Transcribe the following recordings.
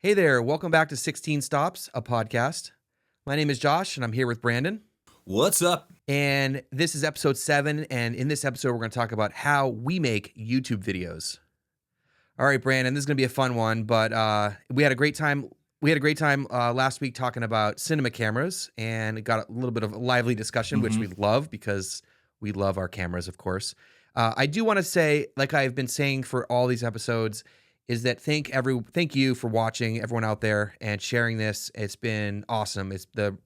Hey there, welcome back to 16 Stops, a podcast. My name is Josh, and I'm here with Brandon. What's up? And this is episode 7, and in this episode, we're going to talk about how we make YouTube videos. All right, Brandon, this is going to be a fun one, but we had a great time. Last week talking about cinema cameras, and it got a little bit of a lively discussion, which we love because we love our cameras, of course. I do want to say, like I've been saying for all these episodes, is that thank you for watching, everyone out there, and sharing this. It's been awesome. It's the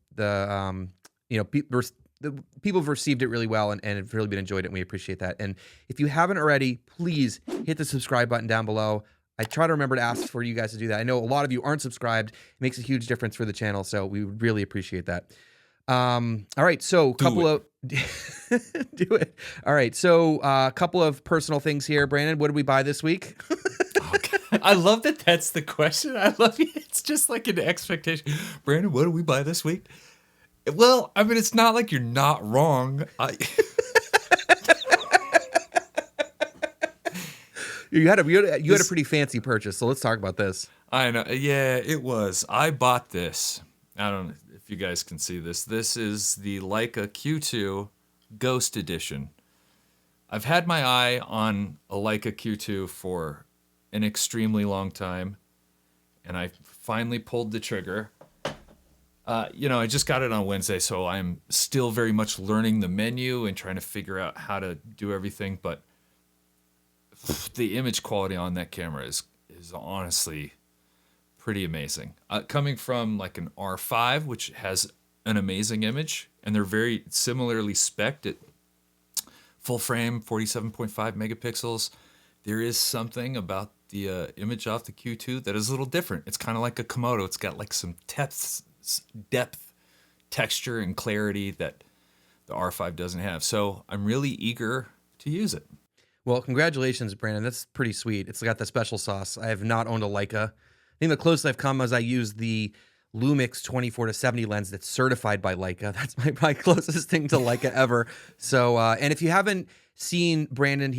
people have received it really well and have really been enjoyed it, and we appreciate that. And if you haven't already, please hit the subscribe button down below. I try to remember to ask for you guys to do that. I know a lot of you aren't subscribed. It makes a huge difference for the channel, so we would really appreciate that. All right, so do it. All right, so a couple of personal things here. Brandon, what did we buy this week? I love that that's the question. I love it. It's just like an expectation. Brandon, what did we buy this week? Well, I mean, it's not like you're not wrong. You had a pretty fancy purchase, so let's talk about this. I know. Yeah, it was. I bought this. I don't know if you guys can see this. This is the Leica Q2 Ghost Edition. I've had my eye on a Leica Q2 for an extremely long time, and I finally pulled the trigger. I just got it on Wednesday, so I'm still very much learning the menu and trying to figure out how to do everything, but the image quality on that camera is honestly pretty amazing. Coming from like an R5, which has an amazing image, and they're very similarly spec'd at full frame, 47.5 megapixels, there is something about the image off the Q2 that is a little different. It's kind of like a Komodo. It's got like some depth, texture, and clarity that the R5 doesn't have. So I'm really eager to use it. Well, congratulations, Brandon. That's pretty sweet. It's got the special sauce. I have not owned a Leica. I think the closest I've come is I use the Lumix 24-70 lens that's certified by Leica. That's my closest thing to Leica ever. So, and if you haven't seen Brandon's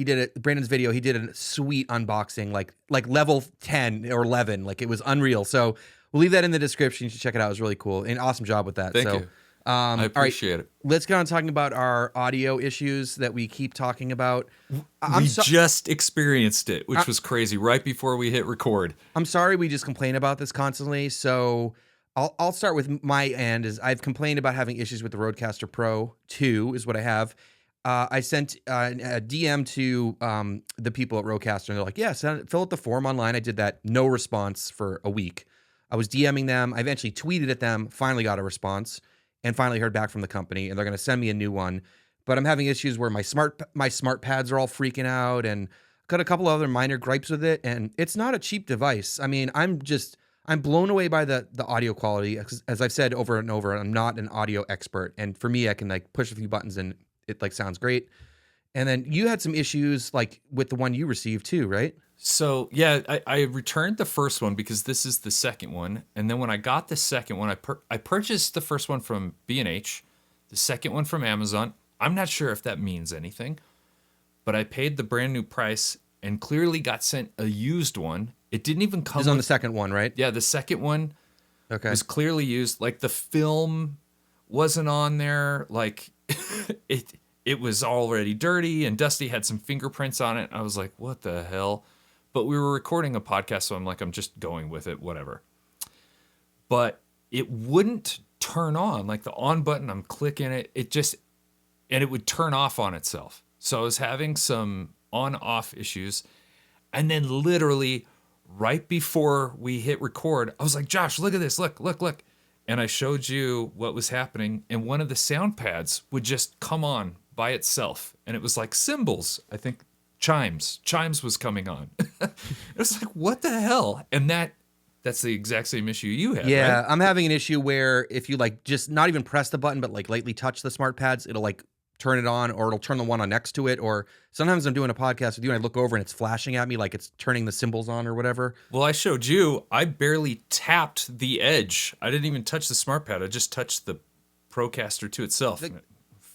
video, he did a sweet unboxing, like level 10 or 11. Like, it was unreal. So we'll leave that in the description. You should check it out. It was really cool. And awesome job with that. Thank you. I appreciate it. Let's get on talking about our audio issues that we keep talking about. We just experienced it, which was crazy, right before we hit record. I'm sorry we just complain about this constantly. So I'll start with my end. Is I've complained about having issues with the Rodecaster Pro 2 is what I have. I sent a DM to the people at Rodecaster, and they're like, yes, fill out the form online. I did that. No response for a week. I was DMing them. I eventually tweeted at them, finally got a response, and finally heard back from the company, and they're going to send me a new one. But I'm having issues where my smart pads are all freaking out, and got a couple other minor gripes with it, and it's not a cheap device. I mean, I'm blown away by the audio quality. As I've said over and over, I'm not an audio expert, and for me, I can like push a few buttons and it like sounds great. And then you had some issues like with the one you received too, right? So yeah, I returned the first one because this is the second one, and then when I got the second one, I purchased the first one from B&H, the second one from Amazon. I'm not sure if that means anything, but I paid the brand new price and clearly got sent a used one. It didn't even come. This is on the second one, right? Yeah, the second one was clearly used. Like the film wasn't on there. Like it was already dirty and dusty. Had some fingerprints on it. I was like, what the hell? But we were recording a podcast, so I'm like, I'm just going with it, whatever. But it wouldn't turn on. Like the on button, I'm clicking it. And it would turn off on itself. So I was having some on-off issues. And then literally right before we hit record, I was like, Josh, look at this. Look. And I showed you what was happening. And one of the sound pads would just come on by itself. And it was like cymbals, I think. Chimes was coming on. It was like, what the hell? And that's the exact same issue you had, Yeah, right? I'm having an issue where if you like just not even press the button, but like lightly touch the smart pads, it'll like turn it on, or it'll turn the one on next to it. Or sometimes I'm doing a podcast with you and I look over and it's flashing at me like it's turning the symbols on or whatever. Well, I showed you, I barely tapped the edge. I didn't even touch the smart pad. I just touched the Procaster to itself.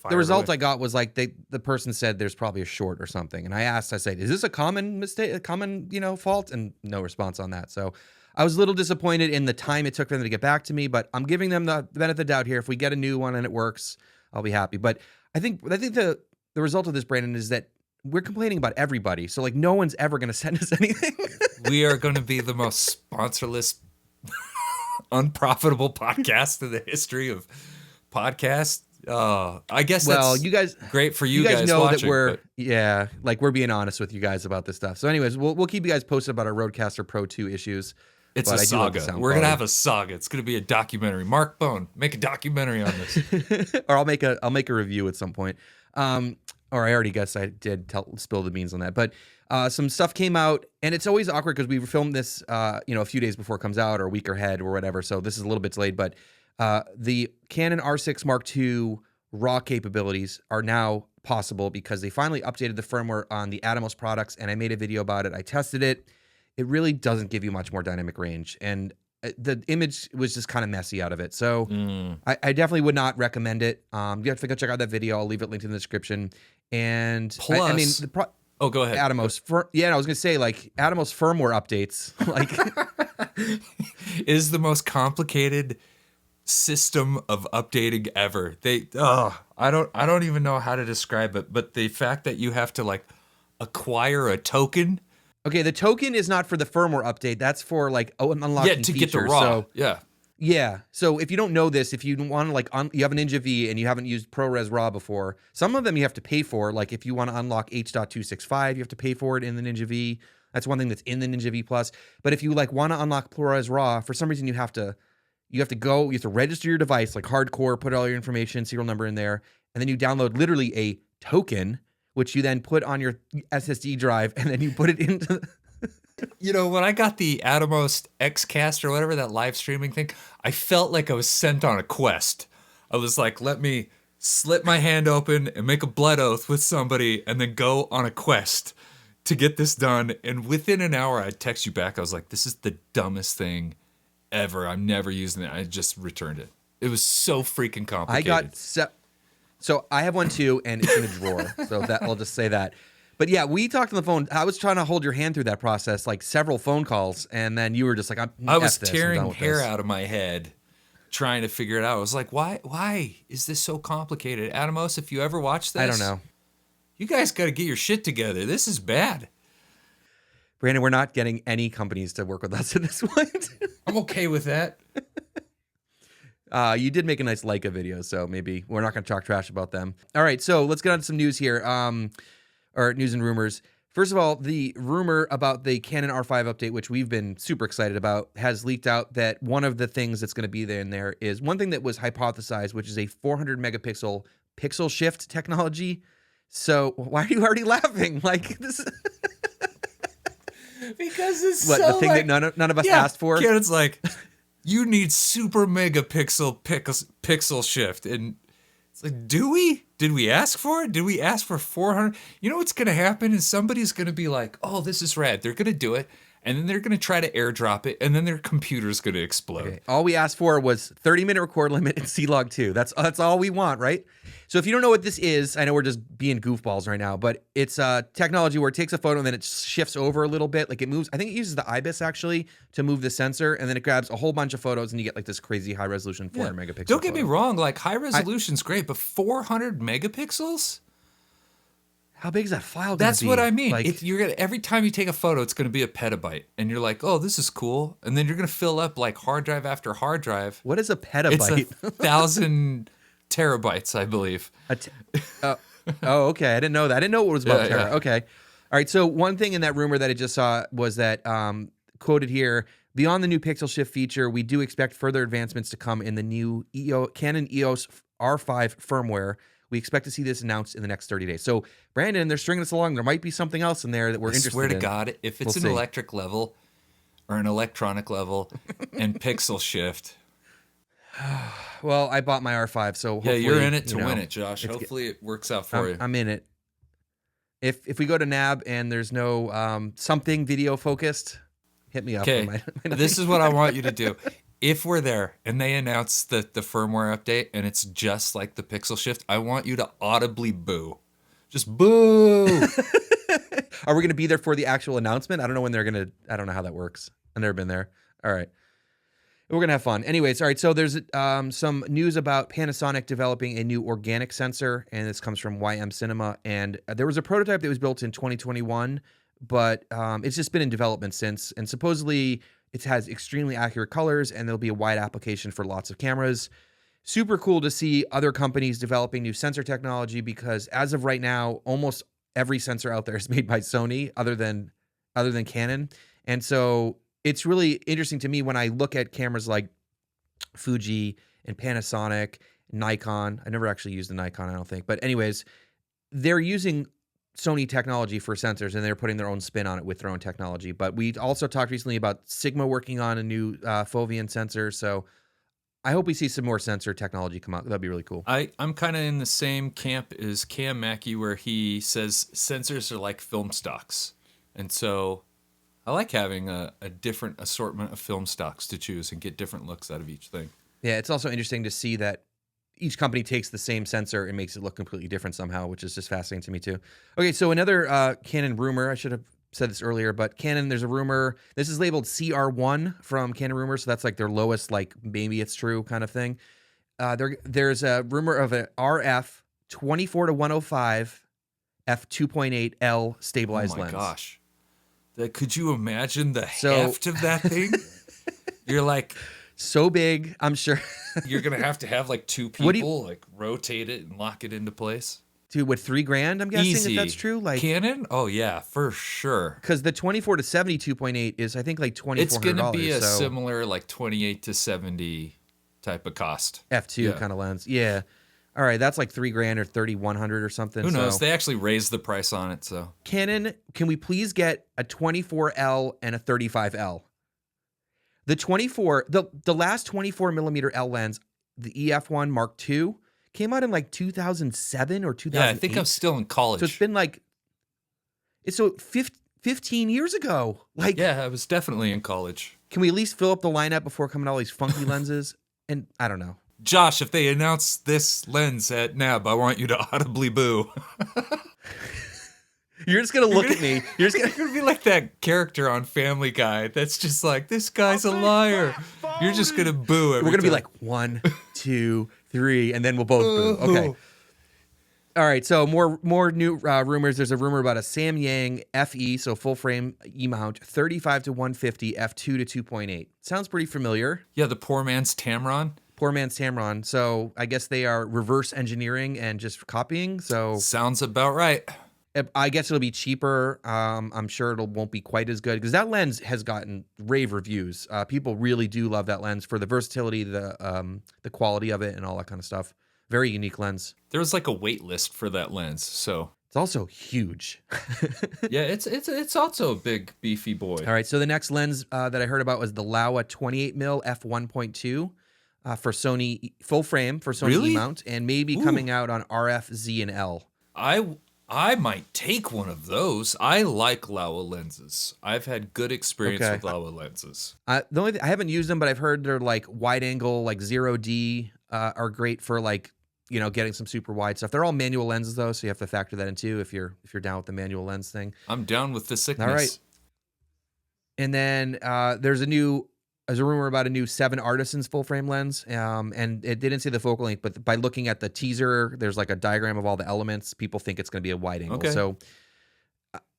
The result I got was like the person said there's probably a short or something. And I said, is this a common mistake, a common, fault? And no response on that. So I was a little disappointed in the time it took for them to get back to me, but I'm giving them the benefit of the doubt here. If we get a new one and it works, I'll be happy. But I think the result of this, Brandon, is that we're complaining about everybody. So like no one's ever going to send us anything. We are going to be the most sponsorless, unprofitable podcast in the history of podcasts. I guess that's you guys, great for you guys know watching, that we're being honest with you guys about this stuff. So anyways, we'll keep you guys posted about our Rodecaster Pro 2 issues. It's a saga. We're going to have a saga. It's going to be a documentary. Mark Bone, make a documentary on this. Or I'll make a review at some point. Or I already guess I did spill the beans on that. But some stuff came out, and it's always awkward because we filmed this a few days before it comes out or a week ahead or whatever. So this is a little bit delayed, but the Canon R6 Mark II RAW capabilities are now possible because they finally updated the firmware on the Atomos products, and I made a video about it. I tested it. It really doesn't give you much more dynamic range, and the image was just kind of messy out of it. So I definitely would not recommend it. You have to go check out that video. I'll leave it linked in the description. And plus, go ahead. Atomos. I was gonna say like Atomos firmware updates, like is the most complicated system of updating ever. I don't even know how to describe it, but the fact that you have to like acquire a token. Okay, the token is not for the firmware update. That's for like unlocking to features. Get the raw. So, yeah. Yeah. So if you don't know this, if you want to like, you have an Ninja V and you haven't used ProRes RAW before, some of them you have to pay for. Like if you want to unlock H.265, you have to pay for it in the Ninja V. That's one thing that's in the Ninja V Plus. But if you like want to unlock ProRes RAW, for some reason you have to register your device like hardcore, put all your information, serial number in there, and then you download literally a token, which you then put on your SSD drive, and then you put it into. When I got the Atomos Xcast or whatever, that live streaming thing, I felt like I was sent on a quest. I was like, let me slit my hand open and make a blood oath with somebody and then go on a quest to get this done. And within an hour, I'd text you back. I was like, this is the dumbest thing ever. I'm never using it. I just returned it. It was so freaking complicated. So I have one too, and it's in a drawer. So that I'll just say that. But yeah, we talked on the phone. I was trying to hold your hand through that process, like several phone calls, and then you were just like, I was tearing hair out of my head trying to figure it out. I was like, why is this so complicated? Atomos, if you ever watch this, I don't know. You guys got to get your shit together. This is bad. Brandon, we're not getting any companies to work with us at this point. I'm okay with that. You did make a nice Leica video, so maybe we're not going to talk trash about them. All right, so let's get on to some news here. Or news and rumors. First of all, the rumor about the Canon R5 update, which we've been super excited about, has leaked out that one of the things that's going to be there in there is one thing that was hypothesized, which is a 400 megapixel pixel shift technology. So why are you already laughing? Like this? Because it's the thing that none of us asked for. Canon's like, you need super megapixel pixel shift, and it's like, do we? Did we ask for it? Did we ask for 400? You know what's going to happen is somebody's going to be like, oh, this is rad. They're going to do it. And then they're going to try to airdrop it. And then their computer's going to explode. Okay. All we asked for was 30-minute record limit and C-Log 2. That's all we want, right? So if you don't know what this is, I know we're just being goofballs right now, but it's a technology where it takes a photo and then it shifts over a little bit. Like it moves. I think it uses the IBIS actually to move the sensor. And then it grabs a whole bunch of photos and you get like this crazy high resolution 400 megapixel. Don't get me wrong. Like high resolution's great, but 400 megapixels? How big is that file? That's what I mean. Like, every time you take a photo, it's going to be a petabyte, and you're like, "Oh, this is cool." And then you're going to fill up like hard drive after hard drive. What is a petabyte? It's 1,000 terabytes, I believe. Oh, okay. I didn't know that. I didn't know what was above tera. Yeah. Okay. All right. So one thing in that rumor that I just saw was that quoted here: beyond the new pixel shift feature, we do expect further advancements to come in the new Canon EOS R5 firmware. We expect to see this announced in the next 30 days. So, Brandon, they're stringing us along. There might be something else in there that we're interested in. I swear to God, if it's an electric level or an electronic level and pixel shift. Well, I bought my R5, so hopefully, you're in it to win it, Josh. Hopefully it works out for you. I'm in it. If we go to NAB and there's no something video focused, hit me up. Okay, this is what I want you to do. If we're there and they announce the firmware update and it's just like the pixel shift, I want you to audibly boo. Just boo. Are we going to be there for the actual announcement? I don't know when they're going to, I don't know how that works. I've never been there. All right. We're going to have fun. Anyways, all right. So there's some news about Panasonic developing a new organic sensor, and this comes from YM Cinema. And there was a prototype that was built in 2021, but it's just been in development since. And supposedly it has extremely accurate colors, and there'll be a wide application for lots of cameras. Super cool to see other companies developing new sensor technology, because as of right now, almost every sensor out there is made by Sony other than Canon. And so it's really interesting to me when I look at cameras like Fuji and Panasonic, Nikon. I never actually used the Nikon, I don't think. But anyways, they're using Sony technology for sensors, and they're putting their own spin on it with their own technology. But we also talked recently about Sigma working on a new Fovean sensor. So I hope we see some more sensor technology come out. That'd be really cool. I'm kind of in the same camp as Cam Mackey, where he says sensors are like film stocks. And so I like having a different assortment of film stocks to choose and get different looks out of each thing. Yeah, it's also interesting to see that each company takes the same sensor and makes it look completely different somehow, which is just fascinating to me too. Okay, so another Canon rumor. I should have said this earlier, but Canon, there's a rumor. This is labeled CR1 from Canon Rumor, so that's like their lowest, like maybe it's true kind of thing. There's a rumor of an RF 24 to 105 f2.8 L stabilized lens. Oh my gosh. Could you imagine the heft of that thing? You're like... So big, I'm sure. You're going to have like two people like rotate it and lock it into place. Dude, what, $3,000? I'm guessing, Easy. if that's true. Like Canon? Oh yeah, for sure. Because the 24 to 70 2.8 is, I think, like $2,400. It's going to be a similar like 28 to 70 type of cost. F2 kind of lens. Yeah. All right, that's like $3,000 or $3,100 or something. Who knows? They actually raised the price on it. So Canon, can we please get a 24L and a 35L? The 24, the last 24 millimeter L lens, the EF1 Mark II, came out in like 2007 or 2008. Yeah, I think I'm still in college. So it's been like, 15 years ago. Like, yeah, I was definitely in college. Can we at least fill up the lineup before coming to all these funky lenses? And I don't know. Josh, if they announce this lens at NAB, I want you to audibly boo. You're just going to look at me. You're going to be like that character on Family Guy that's just like, this guy's a liar. You're just going to boo every We're going to be time. like 1, 2, 3, and then we'll both boo. Okay. All right, so more new rumors. There's a rumor about a Samyang FE, so full frame E-mount, 35 to 150 f2 to 2.8. Sounds pretty familiar. Yeah, the poor man's Tamron. Poor man's Tamron. So I guess they are reverse engineering and just copying. So sounds about right. I guess it'll be cheaper. I'm sure it won't be quite as good, because that lens has gotten rave reviews. People really do love that lens for the versatility, the quality of it, and all that kind of stuff. Very unique lens. There was like a wait list for that lens, so it's also huge. Yeah, it's also a big beefy boy. All right, so the next lens that I heard about was the Laowa 28mm f1.2 for Sony, full frame for Sony Really? E-mount, and maybe coming out on RF, Z, and L. I might take one of those. I like Laowa lenses. I've had good experience with Laowa lenses. The only thing, I haven't used them, but I've heard they're like wide angle, like 0D, are great for like, you know, getting some super wide stuff. They're all manual lenses though, so you have to factor that in too if you're down with the manual lens thing. I'm down with the sickness. All right. And then there's a rumor about a new 7 Artisans full frame lens, and it didn't say the focal length, but by looking at the teaser, there's like a diagram of all the elements. People think it's going to be a wide angle. Okay. So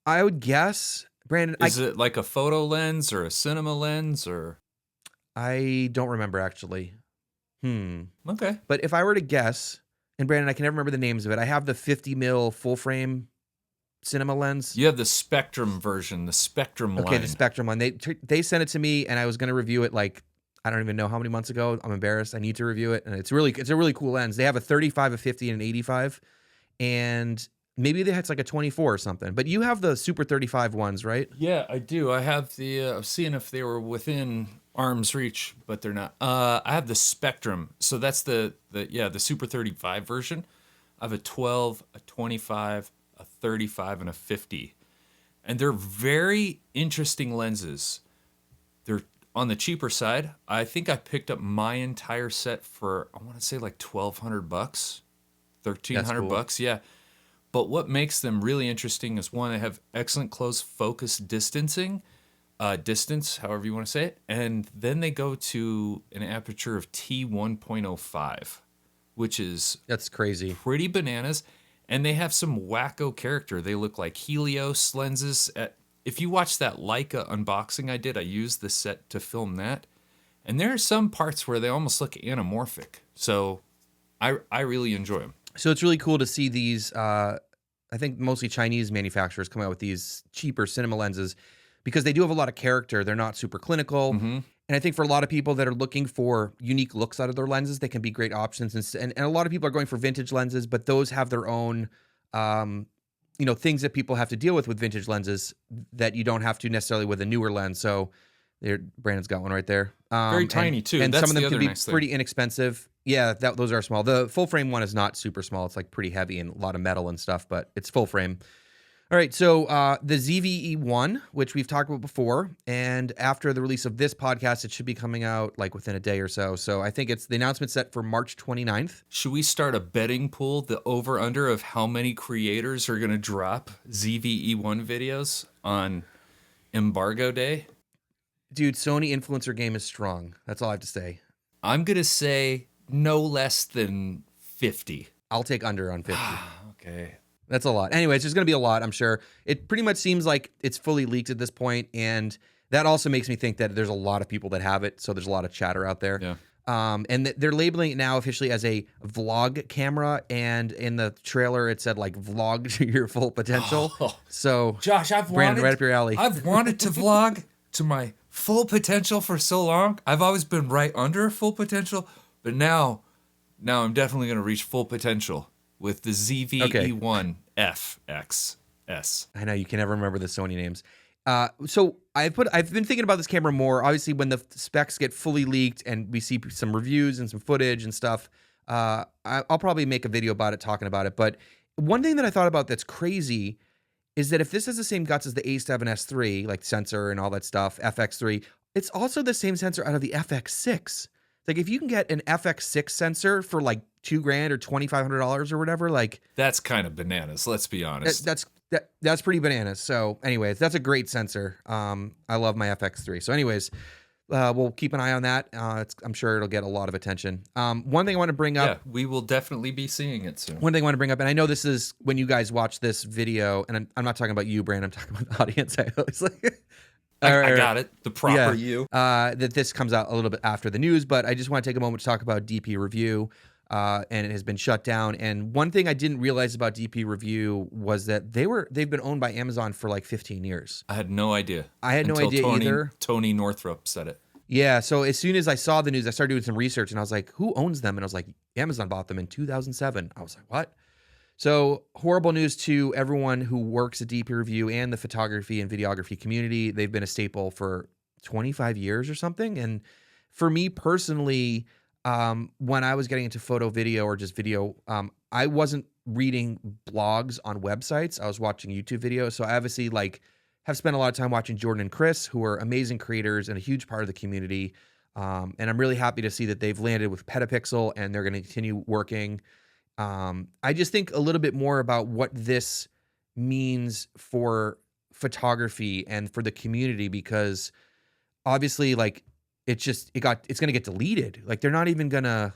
I would guess, Brandon, is it like a photo lens or a cinema lens or? I don't remember actually. Okay. But if I were to guess, and Brandon, I can never remember the names of it. I have the 50 mil full frame cinema lens. You have the Spectrum version, the Spectrum line. Okay, the Spectrum one. They sent it to me, and I was going to review it like, I don't even know how many months ago. I'm embarrassed. I need to review it, and it's a really cool lens. They have a 35, a 50, and an 85, and maybe they had like a 24 or something. But you have the Super 35 ones, right? Yeah, I do. I have the. I'm seeing if they were within arm's reach, but they're not. I have the Spectrum, so that's the Super 35 version. I have a 12, a 25, a 35, and a 50. And they're very interesting lenses. They're on the cheaper side. I think I picked up my entire set for, I want to say like $1,200, $1,300. Yeah. But what makes them really interesting is, one, they have excellent close focus distancing, distance, however you want to say it, and then they go to an aperture of t1.05, which is That's crazy. pretty bananas. And they have some wacko character. They look like Helios lenses. If you watch that Leica unboxing I did, I used the set to film that. And there are some parts where they almost look anamorphic. So I really enjoy them. So it's really cool to see these, I think mostly Chinese manufacturers come out with these cheaper cinema lenses because they do have a lot of character. They're not super clinical. Mm-hmm. And I think for a lot of people that are looking for unique looks out of their lenses, they can be great options. And a lot of people are going for vintage lenses, but those have their own, things that people have to deal with vintage lenses that you don't have to necessarily with a newer lens. So there, Brandon's got one right there. Very tiny too. And That's some of them the can other be nice thing. pretty inexpensive. Yeah, those are small. The full frame one is not super small. It's like pretty heavy and a lot of metal and stuff, but it's full frame. All right, so the ZVE1, which we've talked about before, and after the release of this podcast, it should be coming out like within a day or so. So I think it's the announcement set for March 29th. Should we start a betting pool, the over-under of how many creators are going to drop ZVE1 videos on Embargo Day? Dude, Sony influencer game is strong. That's all I have to say. I'm going to say no less than 50. I'll take under on 50. Okay. That's a lot. Anyways, there's going to be a lot, I'm sure. It pretty much seems like it's fully leaked at this point, and that also makes me think that there's a lot of people that have it, so there's a lot of chatter out there. Yeah. And they're labeling it now officially as a vlog camera, and in the trailer it said like vlog to your full potential. So, Josh, Brandon, right up your alley. I've wanted to vlog to my full potential for so long. I've always been right under full potential, but now I'm definitely going to reach full potential with the ZVE1 FXS. I know you can never remember the Sony names. So I've been thinking about this camera more. Obviously, when the specs get fully leaked and we see some reviews and some footage and stuff, I'll probably make a video about it, talking about it. But one thing that I thought about that's crazy is that if this has the same guts as the A7S III, like sensor and all that stuff, FX3, it's also the same sensor out of the FX6. Like if you can get an FX6 sensor for like $2,000 or $2,500 or whatever, like that's kind of bananas. Let's be honest. That's pretty bananas. So, anyways, that's a great sensor. I love my FX3. So, anyways, we'll keep an eye on that. I'm sure it'll get a lot of attention. One thing I want to bring up. Yeah, we will definitely be seeing it soon. One thing I want to bring up, and I know this is when you guys watch this video, and I'm not talking about you, Brandon. I'm talking about the audience. I always like. I got it. The proper you. That this comes out a little bit after the news, but I just want to take a moment to talk about DP Review, and it has been shut down. And one thing I didn't realize about DP Review was that they've been owned by Amazon for like 15 years. I had no idea. I had no idea either. Tony Northrup said it. Yeah, so as soon as I saw the news, I started doing some research, and I was like, who owns them? And I was like, Amazon bought them in 2007. I was like, what? So horrible news to everyone who works at DP Review and the photography and videography community. They've been a staple for 25 years or something. And for me personally, when I was getting into photo, video, or just video, I wasn't reading blogs on websites. I was watching YouTube videos. So I obviously have spent a lot of time watching Jordan and Chris, who are amazing creators and a huge part of the community. And I'm really happy to see that they've landed with Petapixel and they're going to continue working. I just think a little bit more about what this means for photography and for the community, because obviously it's going to get deleted. Like they're not even going to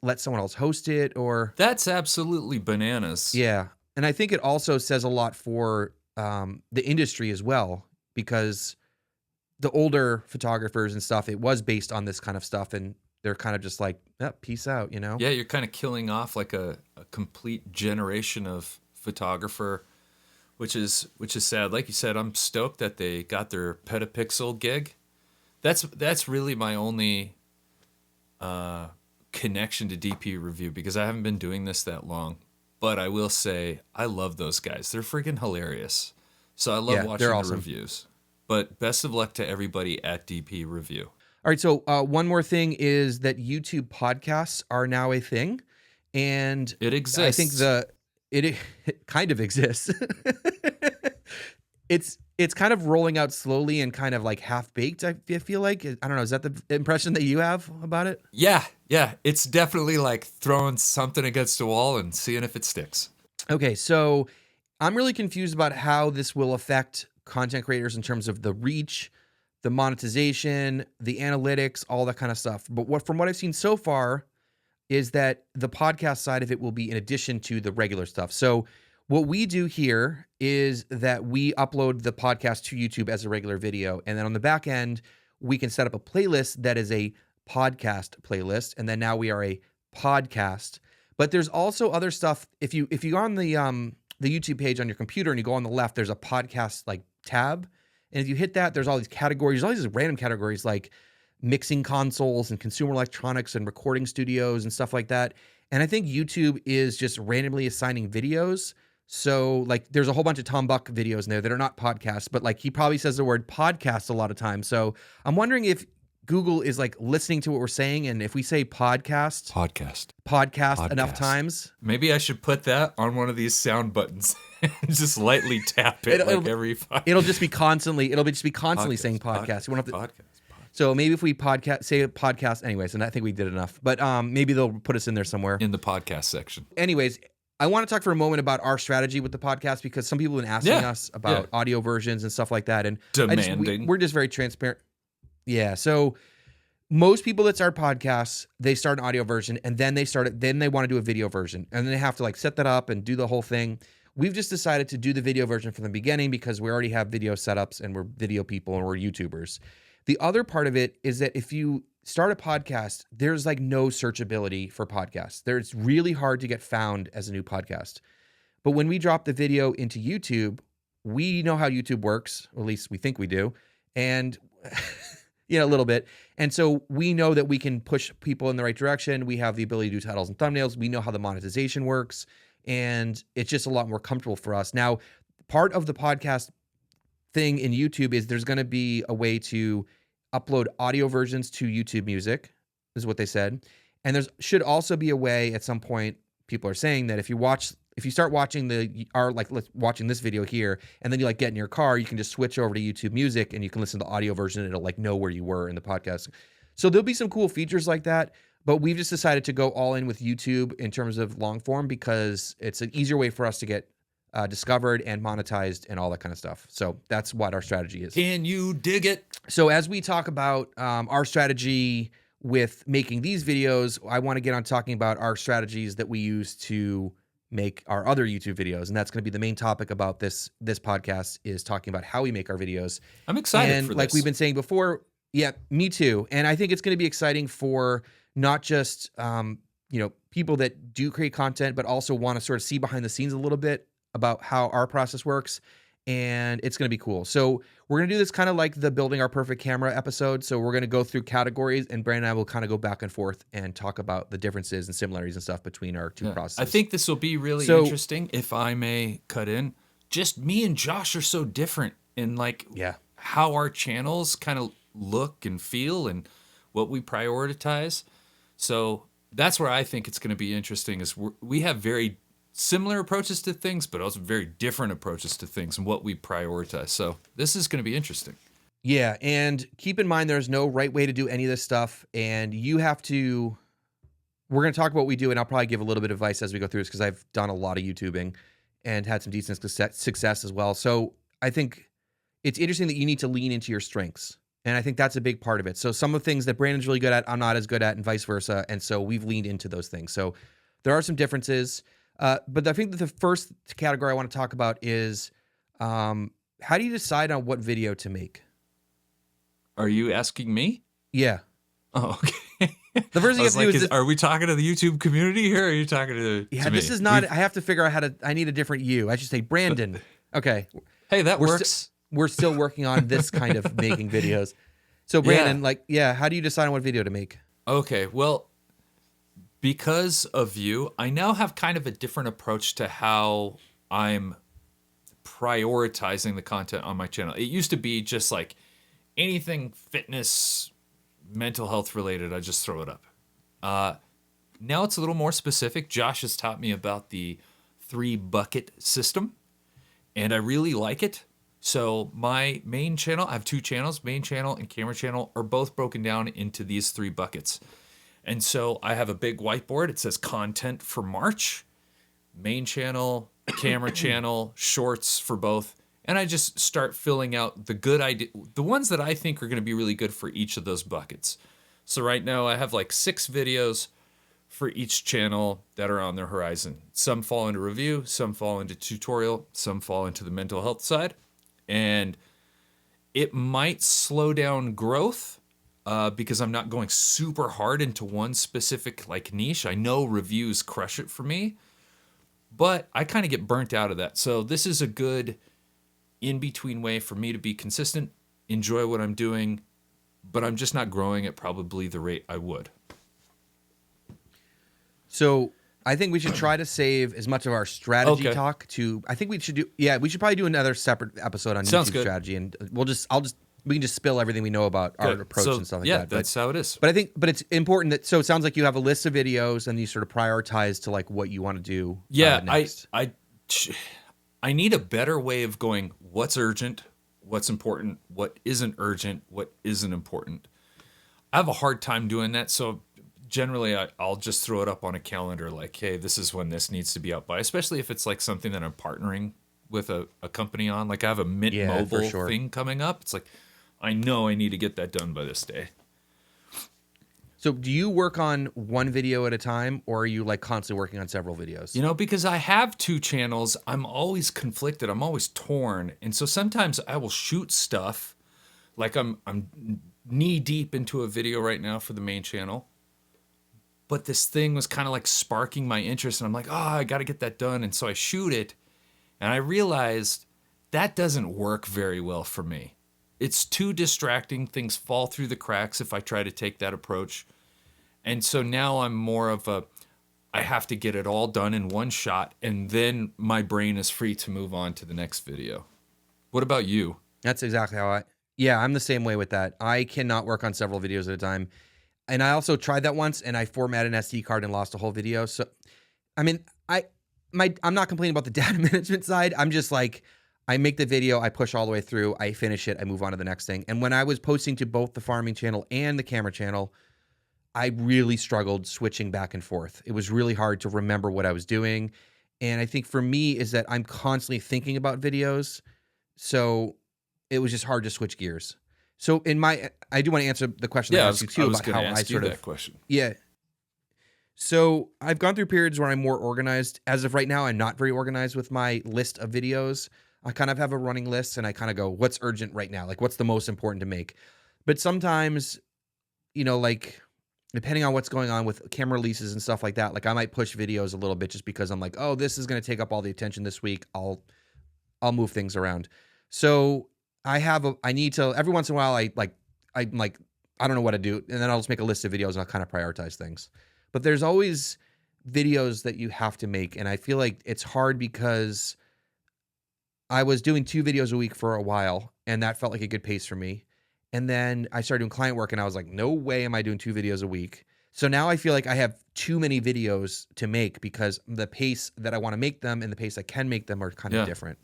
let someone else host it or. That's absolutely bananas. Yeah. And I think it also says a lot for the industry as well, because the older photographers and stuff, it was based on this kind of stuff, and they're kind of just like, peace out, you know? Yeah, you're kind of killing off like a complete generation of photographer, which is sad. Like you said, I'm stoked that they got their Petapixel gig. That's really my only connection to DP Review, because I haven't been doing this that long. But I will say, I love those guys. They're freaking hilarious. So I love watching the reviews. But best of luck to everybody at DP Review. All right, so one more thing is that YouTube podcasts are now a thing, and it exists. I think it kind of exists. It's kind of rolling out slowly and kind of like half baked. I feel like, I don't know. Is that the impression that you have about it? Yeah. It's definitely like throwing something against a wall and seeing if it sticks. Okay, so I'm really confused about how this will affect content creators in terms of the reach, the monetization, the analytics, all that kind of stuff. But from what I've seen so far is that the podcast side of it will be in addition to the regular stuff. So what we do here is that we upload the podcast to YouTube as a regular video. And then on the back end, we can set up a playlist that is a podcast playlist. And then now we are a podcast. But there's also other stuff. If you're on the YouTube page on your computer and you go on the left, there's a podcast like tab. And if you hit that, there's all these categories, all these random categories like mixing consoles and consumer electronics and recording studios and stuff like that. And I think YouTube is just randomly assigning videos. So like there's a whole bunch of Tom Buck videos in there that are not podcasts, but like he probably says the word podcast a lot of times. So I'm wondering if Google is like listening to what we're saying. And if we say podcast enough times. Maybe I should put that on one of these sound buttons and just lightly tap it every 5. It'll just be constantly saying podcast. You won't have to, podcast. So maybe if we say a podcast anyways, and I think we did enough, but maybe they'll put us in there somewhere. In the podcast section. Anyways, I want to talk for a moment about our strategy with the podcast because some people have been asking us about audio versions and stuff like that. And demanding. We're just very transparent. Yeah. So most people that start podcasts, they start an audio version and then they want to do a video version. And then they have to like set that up and do the whole thing. We've just decided to do the video version from the beginning because we already have video setups and we're video people and we're YouTubers. The other part of it is that if you start a podcast, there's like no searchability for podcasts. It's really hard to get found as a new podcast. But when we drop the video into YouTube, we know how YouTube works, or at least we think we do, and a little bit. And so we know that we can push people in the right direction. We have the ability to do titles and thumbnails. We know how the monetization works, and it's just a lot more comfortable for us. Now, part of the podcast thing in YouTube is there's going to be a way to upload audio versions to YouTube Music, is what they said. And there should also be a way at some point, people are saying that if you start watching watching this video here, and then you like get in your car, you can just switch over to YouTube Music and you can listen to the audio version and it'll like know where you were in the podcast. So there'll be some cool features like that, but we've just decided to go all in with YouTube in terms of long form because it's an easier way for us to get discovered and monetized and all that kind of stuff. So that's what our strategy is. Can you dig it? So as we talk about our strategy with making these videos, I want to get on talking about our strategies that we use to make our other YouTube videos. And that's going to be the main topic about this podcast, is talking about how we make our videos. I'm excited for this. Like we've been saying before, yeah, me too. And I think it's going to be exciting for not just people that do create content, but also want to sort of see behind the scenes a little bit about how our process works, and it's going to be cool. So we're going to do this kind of like the Building Our Perfect Camera episode. So we're going to go through categories, and Brandon and I will kind of go back and forth and talk about the differences and similarities and stuff between our two processes. I think this will be really interesting, if I may cut in. Just me and Josh are so different in how our channels kind of look and feel and what we prioritize. So that's where I think it's going to be interesting, is we have very similar approaches to things, but also very different approaches to things and what we prioritize. So this is going to be interesting. Yeah, and keep in mind there's no right way to do any of this stuff, and we're going to talk about what we do, and I'll probably give a little bit of advice as we go through this because I've done a lot of YouTubing and had some decent success as well. So I think it's interesting that you need to lean into your strengths, and I think that's a big part of it. So some of the things that Brandon's really good at, I'm not as good at, and vice versa, and so we've leaned into those things. So there are some differences. But I think that the first category I want to talk about is how do you decide on what video to make? Are you asking me? Yeah. Oh, okay. The first thing you have to do is... Are we talking to the YouTube community here, or are you talking to Yeah, to this me? is not... I have to figure out I need a different you. I should say Brandon. Okay. Hey, that works. We're still working on this kind of making videos. So Brandon, how do you decide on what video to make? Okay, well... Because of you, I now have kind of a different approach to how I'm prioritizing the content on my channel. It used to be just like anything fitness, mental health related, I just throw it up. Now it's a little more specific. Josh has taught me about the 3-bucket system, and I really like it. So my main channel, I have 2 channels, main channel and camera channel, are both broken down into these 3 buckets. And so I have a big whiteboard. It says content for March, main channel, camera channel, shorts for both, and I just start filling out the good idea, the ones that I think are going to be really good for each of those buckets. So right now I have like 6 videos for each channel that are on the horizon. Some fall into review, some fall into tutorial, some fall into the mental health side. And it might slow down growth because I'm not going super hard into one specific like niche. I know reviews crush it for me, but I kind of get burnt out of that. So this is a good in-between way for me to be consistent, enjoy what I'm doing, but I'm just not growing at probably the rate I would. So I think we should try to save as much of our strategy Okay. talk to. I think we should do. Yeah, we should probably do another separate episode on Sounds YouTube good. strategy, and we can just spill everything we know about our Good. approach So, and stuff like yeah, that. that's how it is. But I think, but it's important that. So it sounds like you have a list of videos, and you sort of prioritize to like what you want to do. Yeah, next. I need a better way of going, what's urgent, what's important, what isn't urgent, what isn't important. I have a hard time doing that, so generally I'll just throw it up on a calendar like, hey, this is when this needs to be out by, especially if it's like something that I'm partnering with a company on. Like I have a Mint Mobile thing coming up. It's like, I know I need to get that done by this day. So do you work on one video at a time, or are you like constantly working on several videos? You know, because I have 2 channels, I'm always conflicted. I'm always torn. And so sometimes I will shoot stuff like I'm knee deep into a video right now for the main channel. But this thing was kind of like sparking my interest, and I'm like, oh, I got to get that done. And so I shoot it, and I realized that doesn't work very well for me. It's too distracting. Things fall through the cracks if I try to take that approach. And so now I'm more of I have to get it all done in one shot, and then my brain is free to move on to the next video. What about you? That's exactly how yeah, I'm the same way with that. I cannot work on several videos at a time. And I also tried that once, and I formatted an SD card and lost a whole video. So, I mean, I'm not complaining about the data management side. I'm just like, I make the video, I push all the way through, I finish it, I move on to the next thing. And when I was posting to both the farming channel and the camera channel, I really struggled switching back and forth. It was really hard to remember what I was doing. And I think for me is that I'm constantly thinking about videos. So it was just hard to switch gears. So I do want to answer the question I asked you too about how I sort of, that question. Yeah. So I've gone through periods where I'm more organized. As of right now, I'm not very organized with my list of videos. I kind of have a running list, and I kind of go, what's urgent right now? Like, what's the most important to make? But sometimes, you know, like, depending on what's going on with camera releases and stuff like that, like I might push videos a little bit just because I'm like, oh, this is going to take up all the attention this week. I'll move things around. So I need to, every once in a while, I'm like, I don't know what to do. And then I'll just make a list of videos and I'll kind of prioritize things. But there's always videos that you have to make. And I feel like it's hard because I was doing 2 videos a week for a while, and that felt like a good pace for me. And then I started doing client work, and I was like, no way am I doing 2 videos a week. So now I feel like I have too many videos to make because the pace that I want to make them and the pace I can make them are kind of different.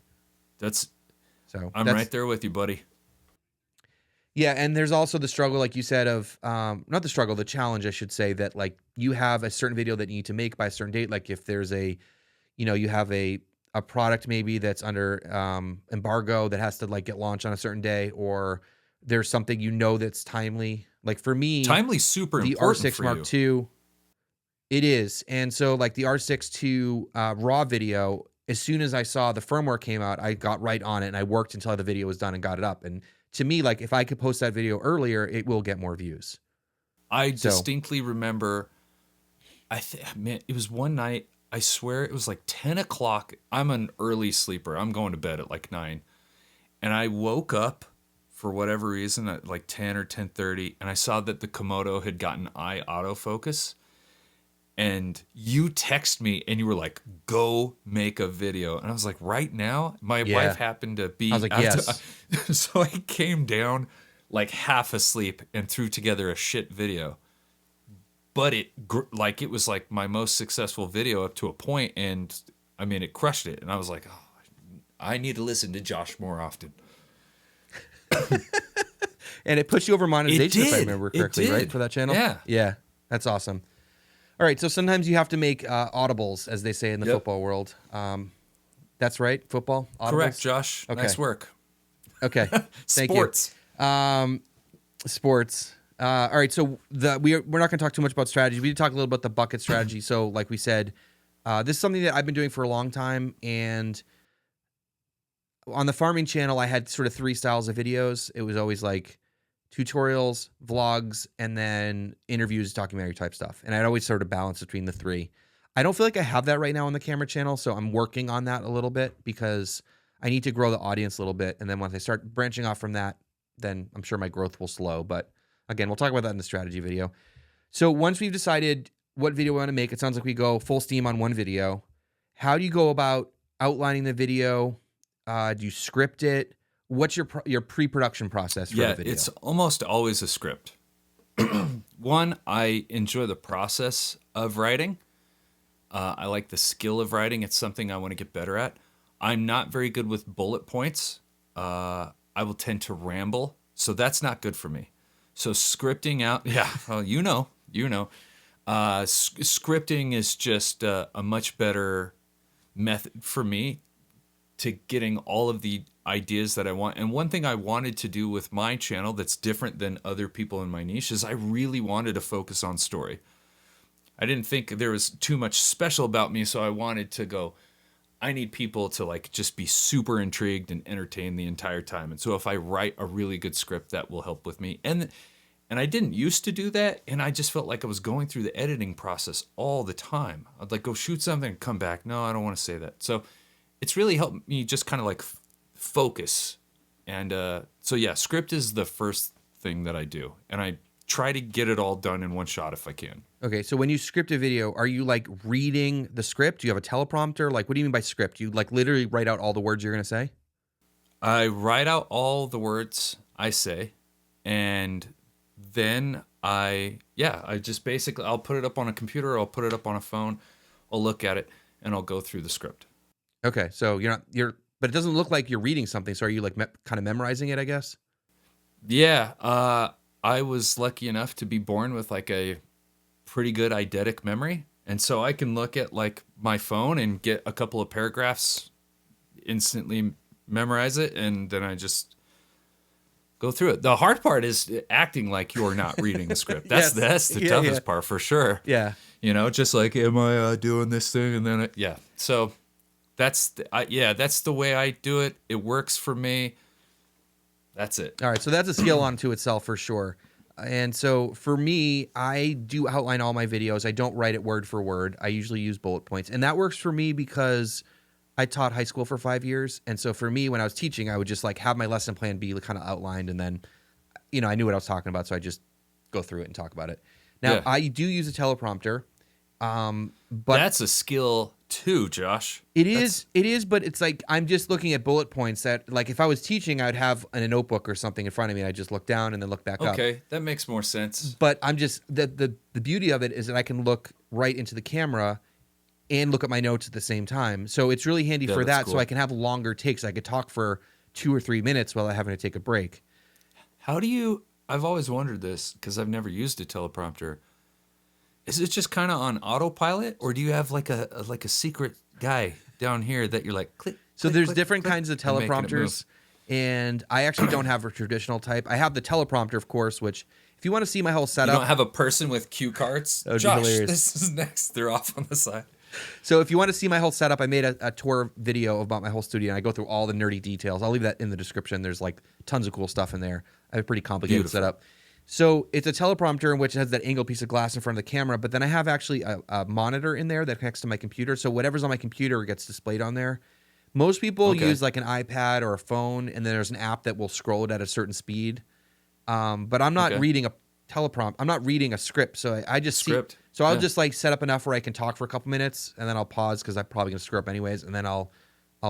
I'm right there with you, buddy. Yeah, and there's also the struggle, like you said, of not the struggle, the challenge, I should say, that like you have a certain video that you need to make by a certain date. Like if there's you have a product maybe that's under embargo that has to like get launched on a certain day, or there's something that's timely. Like for me, timely's super the important R6 for Mark you. II, it is. And so like the R6 II raw video, as soon as I saw the firmware came out, I got right on it and I worked until the video was done and got it up. And to me, like if I could post that video earlier, it will get more views. I distinctly remember, man, it was one night, I swear it was like 10 o'clock. I'm an early sleeper. I'm going to bed at like 9. And I woke up for whatever reason at like 10 or 10:30, and I saw that the Komodo had gotten eye autofocus. And you text me and you were like, go make a video. And I was like, right now? My wife happened to be... I was like, yes. So I came down like half asleep and threw together a shit video. But it was like my most successful video up to a point, and I mean, it crushed it. And I was like, oh, I need to listen to Josh more often. And it pushed you over monetization, if I remember correctly, right? For that channel? Yeah. Yeah. That's awesome. All right. So sometimes you have to make audibles, as they say in the football world. That's right. Football. Correct, Audibles. Josh. Okay. Nice work. Okay. Thank you. Sports. Sports. All right. So we're not going to talk too much about strategy. We did talk a little about the bucket strategy. So like we said, this is something that I've been doing for a long time. And on the farming channel, I had sort of three styles of videos. It was always like tutorials, vlogs, and then interviews, documentary type stuff. And I'd always sort of balance between the three. I don't feel like I have that right now on the camera channel, so I'm working on that a little bit because I need to grow the audience a little bit. And then once I start branching off from that, then I'm sure my growth will slow. But again, we'll talk about that in the strategy video. So once we've decided what video we want to make, it sounds like we go full steam on one video. How do you go about outlining the video? Do you script it? What's your pre-production process for the video? It's almost always a script. One, I enjoy the process of writing. I like the skill of writing. It's something I want to get better at. I'm not very good with bullet points. I will tend to ramble, so that's not good for me. So scripting out, well, you know. Scripting is just a much better method for me to getting all of the ideas that I want. And one thing I wanted to do with my channel that's different than other people in my niche is I really wanted to focus on story. I didn't think there was too much special about me, so I wanted to go, I need people to like just be super intrigued and entertained the entire time. And so if I write a really good script, that will help with me. And I didn't used to do that, and I just felt like I was going through the editing process all the time. I'd like go shoot something and come back. No, I don't want to say that. So it's really helped me just kind of like focus. And so yeah, script is the first thing that I do. And I try to get it all done in one shot if I can. Okay, so when you script a video, are you like reading the script? Do you have a teleprompter? Like, what do you mean by script? You like literally write out all the words you're going to say? I write out all the words I say, and then I just basically, I'll put it up on a computer, I'll put it up on a phone, I'll look at it, and I'll go through the script. Okay, so but it doesn't look like you're reading something. So are you like kind of memorizing it, I guess? Yeah, I was lucky enough to be born with like a pretty good eidetic memory. And so I can look at like my phone and get a couple of paragraphs, instantly memorize it, and then I just go through it. The hard part is acting like you're not reading the script. That's Yes. the toughest part for sure. Yeah. You know, just like, am I doing this thing? And then, yeah. So that's the way I do it. It works for me. That's it. All right, so that's a skill unto itself for sure. And so for me, I do outline all my videos. I don't write it word for word. I usually use bullet points. And that works for me because I taught high school for 5 years. And so for me, when I was teaching, I would just like have my lesson plan be kind of outlined. And then, I knew what I was talking about. So I just go through it and talk about it. Now, I do use a teleprompter. But that's a skill too, Josh. It is, but it's like I'm just looking at bullet points that, like, if I was teaching, I'd have a notebook or something in front of me, and I just look down and then look back up. Okay, that makes more sense. But I'm just the beauty of it is that I can look right into the camera and look at my notes at the same time. So it's really handy for that. Cool. So I can have longer takes. I could talk for 2 or 3 minutes without having to take a break. How do you? I've always wondered this because I've never used a teleprompter. Is it just kind of on autopilot, or do you have like a secret guy down here that you're like click? So click, there's click, different click, kinds of teleprompters, and I actually don't have a traditional type. I have the teleprompter, of course, which if you want to see my whole setup, you don't have a person with cue cards. Josh, this is next. They're off on the side. So if you want to see my whole setup, I made a tour video about my whole studio, and I go through all the nerdy details. I'll leave that in the description. There's like tons of cool stuff in there. I have a pretty complicated setup. So it's a teleprompter in which it has that angled piece of glass in front of the camera, but then I have actually a monitor in there that connects to my computer. So whatever's on my computer gets displayed on there. Most people use like an iPad or a phone, and then there's an app that will scroll it at a certain speed. But I'm not reading a teleprompt. I'm not reading a script. So I just script. So I'll just like set up enough where I can talk for a couple minutes, and then I'll pause because I'm probably gonna screw up anyways, and then I'll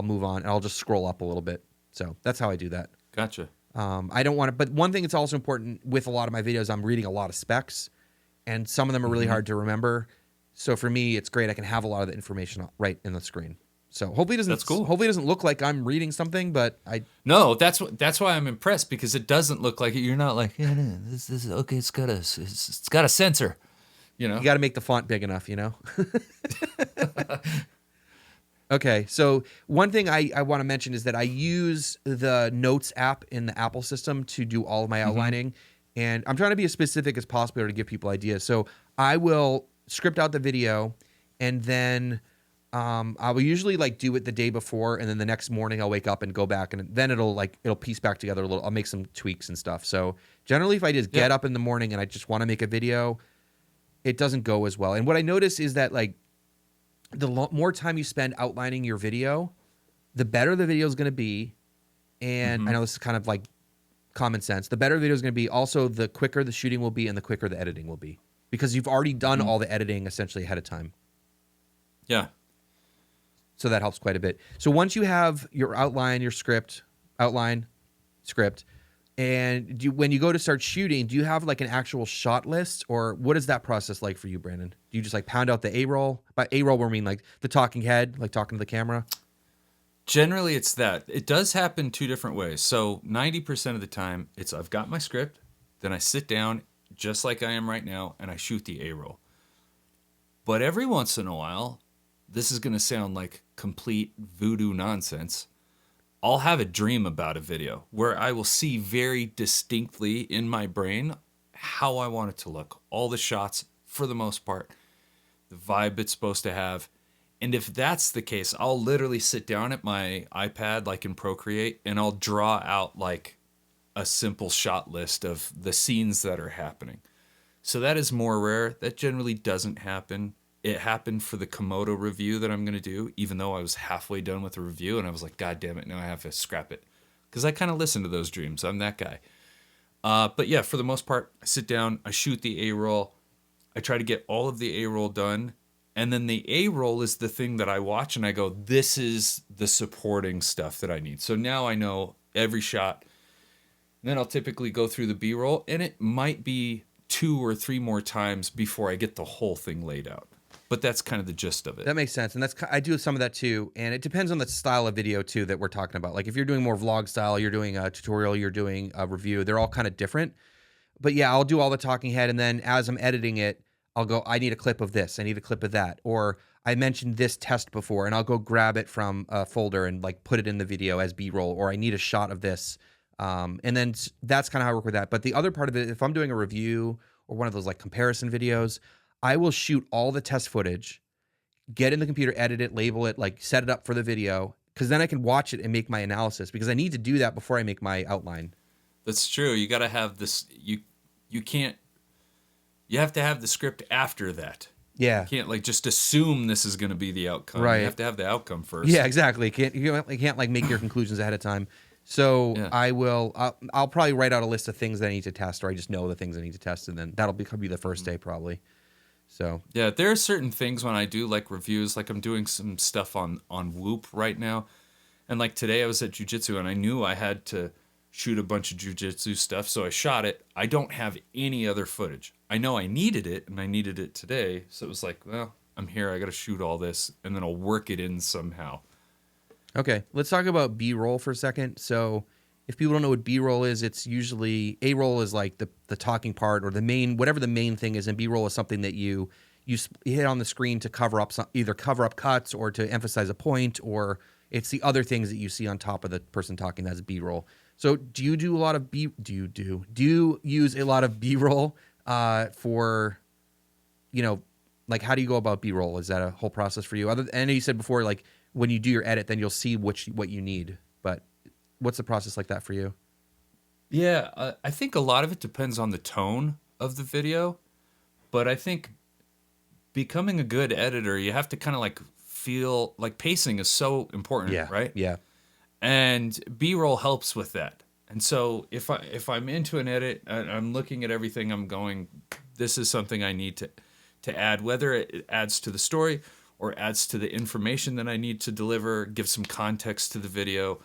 move on and I'll just scroll up a little bit. So that's how I do that. Gotcha. I don't want to, but one thing that's also important with a lot of my videos, I'm reading a lot of specs, and some of them are really hard to remember. So for me, it's great. I can have a lot of the information right in the screen. So hopefully that's cool. Hopefully it doesn't look like I'm reading something, but No, that's why I'm impressed, because it doesn't look like it. You're not like, yeah, no, this is okay. It's got a sensor. You You got to make the font big enough, Okay, so one thing I want to mention is that I use the Notes app in the Apple system to do all of my Hmm. outlining, and I'm trying to be as specific as possible to give people ideas. So I will script out the video, and then I will usually like do it the day before, and then the next morning I'll wake up and go back, and then it'll piece back together a little. I'll make some tweaks and stuff. So generally, if I just Yeah. get up in the morning and I just want to make a video, it doesn't go as well. And what I notice is that like more time you spend outlining your video, the better the video is going to be. And I Hmm. know this is kind of like common sense. The better the video is going to be. Also, the quicker the shooting will be and the quicker the editing will be because you've already done Hmm. all the editing essentially ahead of time. Yeah. So that helps quite a bit. So once you have your outline, your script, outline, script, and when you go to start shooting, do you have like an actual shot list, or what is that process like for you, Brandon? Do you just like pound out the A roll? By A roll, we mean like the talking head, like talking to the camera. Generally, it's that. It does happen two different ways. So 90% of the time, it's I've got my script, then I sit down just like I am right now, and I shoot the A roll. But every once in a while, this is going to sound like complete voodoo nonsense. I'll have a dream about a video where I will see very distinctly in my brain how I want it to look, all the shots for the most part, the vibe it's supposed to have. And if that's the case, I'll literally sit down at my iPad, like in Procreate, and I'll draw out like a simple shot list of the scenes that are happening. So that is more rare. That generally doesn't happen. It happened for the Komodo review that I'm going to do, even though I was halfway done with the review and I was like, God damn it, now I have to scrap it. Because I kind of listen to those dreams. I'm that guy. But yeah, for the most part, I sit down, I shoot the A roll, I try to get all of the A roll done. And then the A roll is the thing that I watch and I go, this is the supporting stuff that I need. So now I know every shot. And then I'll typically go through the B roll, and it might be 2 or 3 more times before I get the whole thing laid out. But that's kind of the gist of it. That makes sense, and I do some of that too. And it depends on the style of video too that we're talking about. Like if you're doing more vlog style, you're doing a tutorial, you're doing a review. They're all kind of different. But yeah, I'll do all the talking head, and then as I'm editing it, I'll go, I need a clip of this, I need a clip of that, or I mentioned this test before, and I'll go grab it from a folder and like put it in the video as B-roll, or I need a shot of this, and then that's kind of how I work with that. But the other part of it, if I'm doing a review or one of those like comparison videos, I will shoot all the test footage, get in the computer, edit it, label it, like set it up for the video, because then I can watch it and make my analysis, because I need to do that before I make my outline. That's true. You got to have this. You can't. You have to have the script after that. Yeah. You can't like just assume this is going to be the outcome. Right. You have to have the outcome first. Yeah, exactly. You can't like make your conclusions ahead of time. So Yeah. I'll probably write out a list of things that I need to test, or I just know the things I need to test, and then that'll be the first day probably. So Yeah, there are certain things when I do like reviews, like I'm doing some stuff on Whoop right now, and like today I was at jujitsu and I knew I had to shoot a bunch of jujitsu stuff, so I shot it. I don't have any other footage. I know I needed it, and I needed it today, so it was like, well, I'm here. I got to shoot all this, and then I'll work it in somehow. okay, let's talk about B-roll for a second. So if people don't know what B-roll is, it's usually A-roll is like the talking part or the main, whatever the main thing is, and B-roll is something that you hit on the screen to cover up either cover up cuts or to emphasize a point, or it's the other things that you see on top of the person talking. That's B-roll. So do you do a lot of do you use a lot of B-roll for, like how do you go about B-roll? Is that a whole process for you? I know you said before, like when you do your edit, then you'll see what you need. But what's the process like that for you? Yeah, I think a lot of it depends on the tone of the video, but I think becoming a good editor, you have to kind of like feel like pacing is so important, Yeah, right? yeah, And B-roll helps with that. And so if I'm into an edit and I'm looking at everything, I'm going, this is something I need to add, whether it adds to the story or adds to the information that I need to deliver, give some context to the video.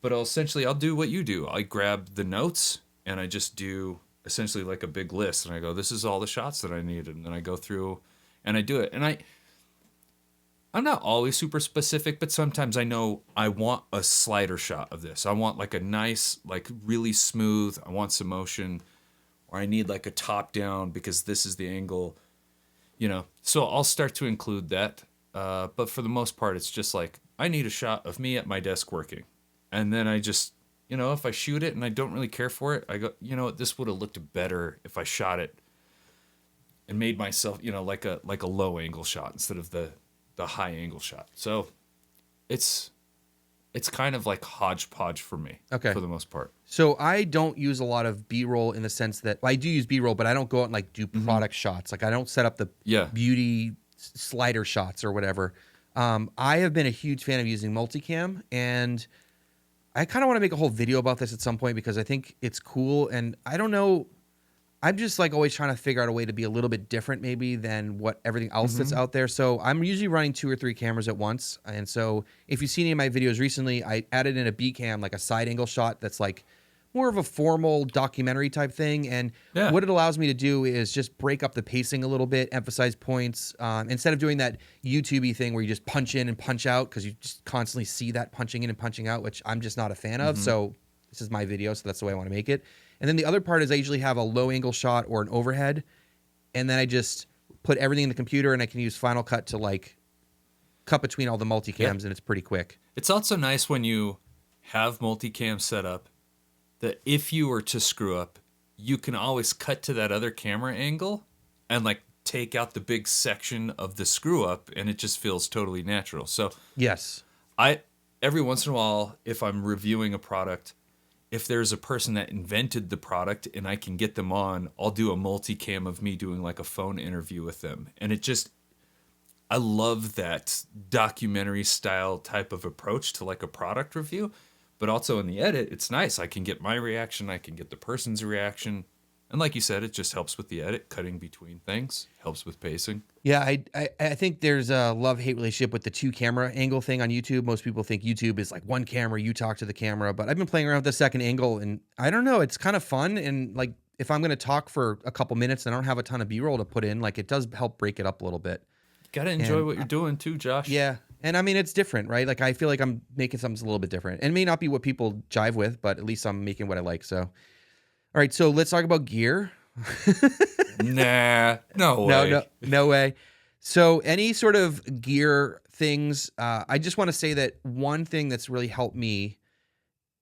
But I'll do what you do. I grab the notes and I just do essentially like a big list, and I go, this is all the shots that I need, and then I go through and I do it. And I'm not always super specific, but sometimes I know I want a slider shot of this. I want like a nice, like really smooth, I want some motion, or I need like a top down because this is the angle, So I'll start to include that. But for the most part, it's just like I need a shot of me at my desk working. And then I just, if I shoot it and I don't really care for it, I go, you know what, this would have looked better if I shot it and made myself, like a low angle shot instead of the high angle shot. So it's kind of like hodgepodge for me, Okay. for the most part. So I don't use a lot of B-roll in the sense that, well, I do use B-roll, but I don't go out and like do product shots. Like I don't set up the beauty slider shots or whatever. I have been a huge fan of using multicam, and I kind of want to make a whole video about this at some point because I think it's cool. And I don't know, I'm just like always trying to figure out a way to be a little bit different maybe than what everything else that's out there. So I'm usually running 2 or 3 cameras at once. And so if you've seen any of my videos recently, I added in a B cam, like a side angle shot that's like more of a formal documentary type thing. And what it allows me to do is just break up the pacing a little bit, emphasize points. Instead of doing that YouTube-y thing where you just punch in and punch out, because you just constantly see that punching in and punching out, which I'm just not a fan of. So this is my video, so that's the way I want to make it. And then the other part is I usually have a low angle shot or an overhead, and then I just put everything in the computer, and I can use Final Cut to like cut between all the multicams, and it's pretty quick. It's also nice when you have multicam set up that if you were to screw up, you can always cut to that other camera angle and like take out the big section of the screw up, and it just feels totally natural. So yes, every once in a while, if I'm reviewing a product, if there's a person that invented the product and I can get them on, I'll do a multicam of me doing like a phone interview with them. And I love that documentary style type of approach to like a product review. But also in the edit, it's nice. I can get my reaction. I can get the person's reaction. And like you said, it just helps with the edit, cutting between things, helps with pacing. Yeah, I think there's a love-hate relationship with the 2-camera angle thing on YouTube. Most people think YouTube is like one camera, you talk to the camera. But I've been playing around with the second angle, and I don't know, it's kind of fun. And like if I'm going to talk for a couple minutes and I don't have a ton of B-roll to put in, like it does help break it up a little bit. Got to enjoy what you're doing too, Josh. Yeah. And I mean, it's different, right? Like I feel like I'm making something a little bit different. And it may not be what people jive with, but at least I'm making what I like. So, all right, so let's talk about gear. Nah, no way. No way. So any sort of gear things, I just want to say that one thing that's really helped me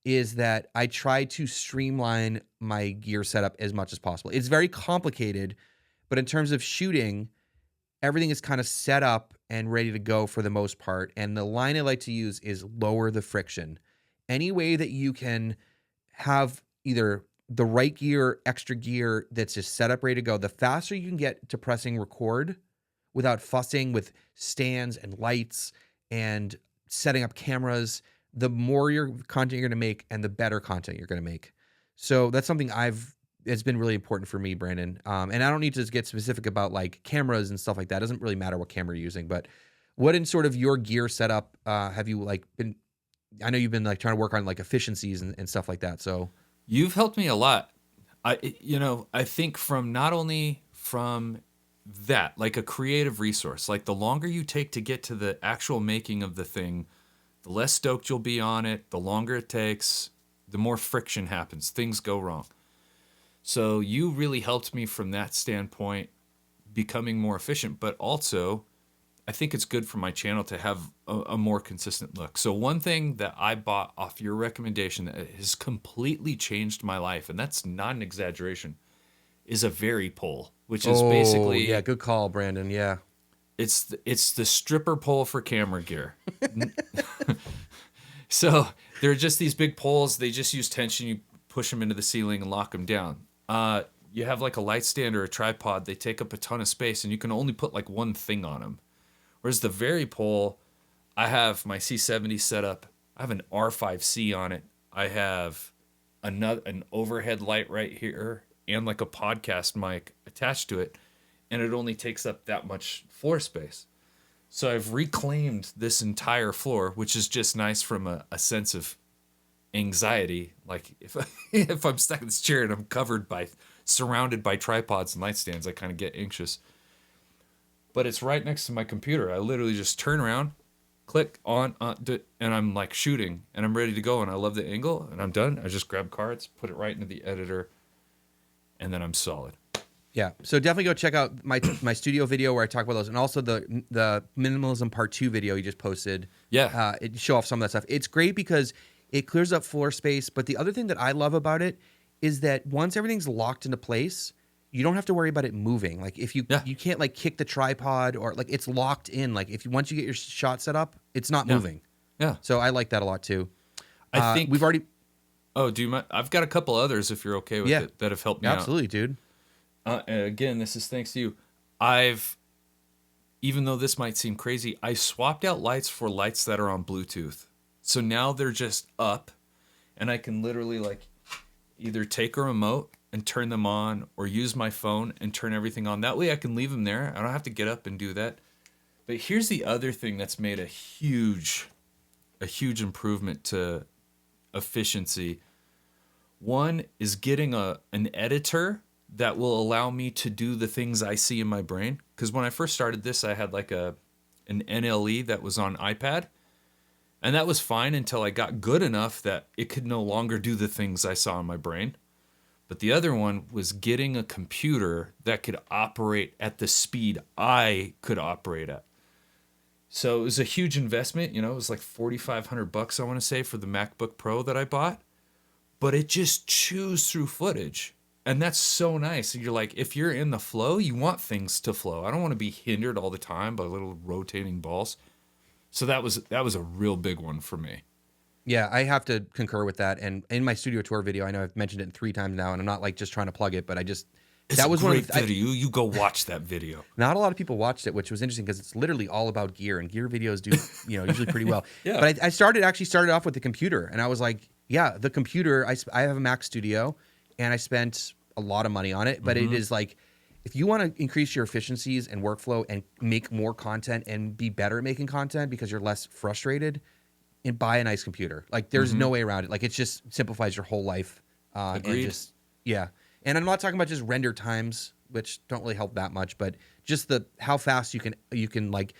is that I try to streamline my gear setup as much as possible. It's very complicated, but in terms of shooting, everything is kind of set up and ready to go for the most part. And the line I like to use is lower the friction. Any way that you can have either the right gear, extra gear that's just set up, ready to go, the faster you can get to pressing record without fussing with stands and lights and setting up cameras, the more your content you're going to make and the better content you're going to make. So that's something it's been really important for me, Brandon. And I don't need to get specific about like cameras and stuff like that. It doesn't really matter what camera you're using, but what in sort of your gear setup have you like been, I know you've been like trying to work on like efficiencies and stuff like that. So you've helped me a lot. I think from not only from that, like a creative resource, like the longer you take to get to the actual making of the thing, the less stoked you'll be on it, the longer it takes, the more friction happens, things go wrong. So you really helped me from that standpoint, becoming more efficient, but also I think it's good for my channel to have a more consistent look. So one thing that I bought off your recommendation that has completely changed my life, and that's not an exaggeration, is a Very pole, which is basically... Yeah, good call, Brandon, yeah. It's the stripper pole for camera gear. So they're just these big poles. They just use tension. You push them into the ceiling and lock them down. You have like a light stand or a tripod. They take up a ton of space, and you can only put like one thing on them. Whereas the Very pole, I have my C70 set up. I have an R5C on it. I have an overhead light right here and like a podcast mic attached to it, and it only takes up that much floor space. So I've reclaimed this entire floor, which is just nice from a sense of anxiety. Like if I'm stuck in this chair and I'm surrounded by tripods and light stands, I kind of get anxious. But it's right next to my computer. I literally just turn around, click on, and I'm like shooting, and I'm ready to go. And I love the angle, and I'm done. I just grab cards, put it right into the editor, and then I'm solid. Yeah. So definitely go check out my studio video where I talk about those, and also the minimalism part 2 video you just posted. Yeah. It show off some of that stuff. It's great because it clears up floor space. But the other thing that I love about it is that once everything's locked into place, you don't have to worry about it moving. Like if you Yeah. you can't like kick the tripod, or like it's locked in. Like if you once you get your shot set up, it's not Yeah. moving. Yeah. So I like that a lot too. I think we've already. Oh, do you mind? I've got a couple others if you're okay with Yeah. it that have helped me out. Absolutely, dude. And again, this is thanks to you. Even though this might seem crazy, I swapped out lights for lights that are on Bluetooth. So now they're just up, and I can literally like either take a remote and turn them on, or use my phone and turn everything on. That way I can leave them there. I don't have to get up and do that. But here's the other thing that's made a huge improvement to efficiency. One is getting an editor that will allow me to do the things I see in my brain. Because when I first started this, I had like an NLE that was on iPad. And that was fine until I got good enough that it could no longer do the things I saw in my brain. But the other one was getting a computer that could operate at the speed I could operate at. So it was a huge investment. It was like $4,500, I want to say, for the MacBook Pro that I bought. But it just chews through footage. And that's so nice. You're like, if you're in the flow, you want things to flow. I don't want to be hindered all the time by little rotating balls. So that was a real big one for me. Yeah, I have to concur with that. And in my studio tour video, I know I've mentioned it 3 times now, and I'm not like just trying to plug it, but It's that was a one great of the, video. You go watch that video. not a lot of people watched it, which was interesting because it's literally all about gear, and gear videos do usually pretty well. Yeah. But I started off with the computer, and I was like, yeah, the computer. I have a Mac Studio, and I spent a lot of money on it, but it is like, if you want to increase your efficiencies and workflow and make more content and be better at making content because you're less frustrated, and buy a nice computer. Like there's no way around it. Like it just simplifies your whole life. Agreed. And I'm not talking about just render times, which don't really help that much, but just how fast you can like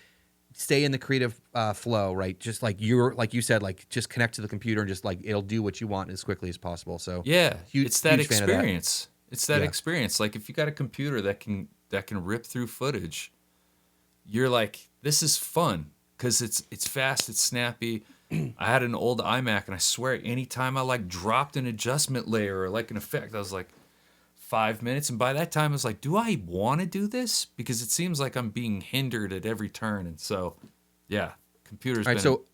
stay in the creative flow, right? Just like you said, like just connect to the computer and just like it'll do what you want as quickly as possible. So Yeah, it's that huge fan of that. experience. It's that Yeah. experience. Like if you got a computer that can rip through footage, you're like, this is fun because it's fast, it's snappy. I had an old iMac, and I swear, anytime I like dropped an adjustment layer or like an effect, I was like 5 minutes, and by that time I was like, do I want to do this? Because it seems like I'm being hindered at every turn, and so yeah, computers. All right, so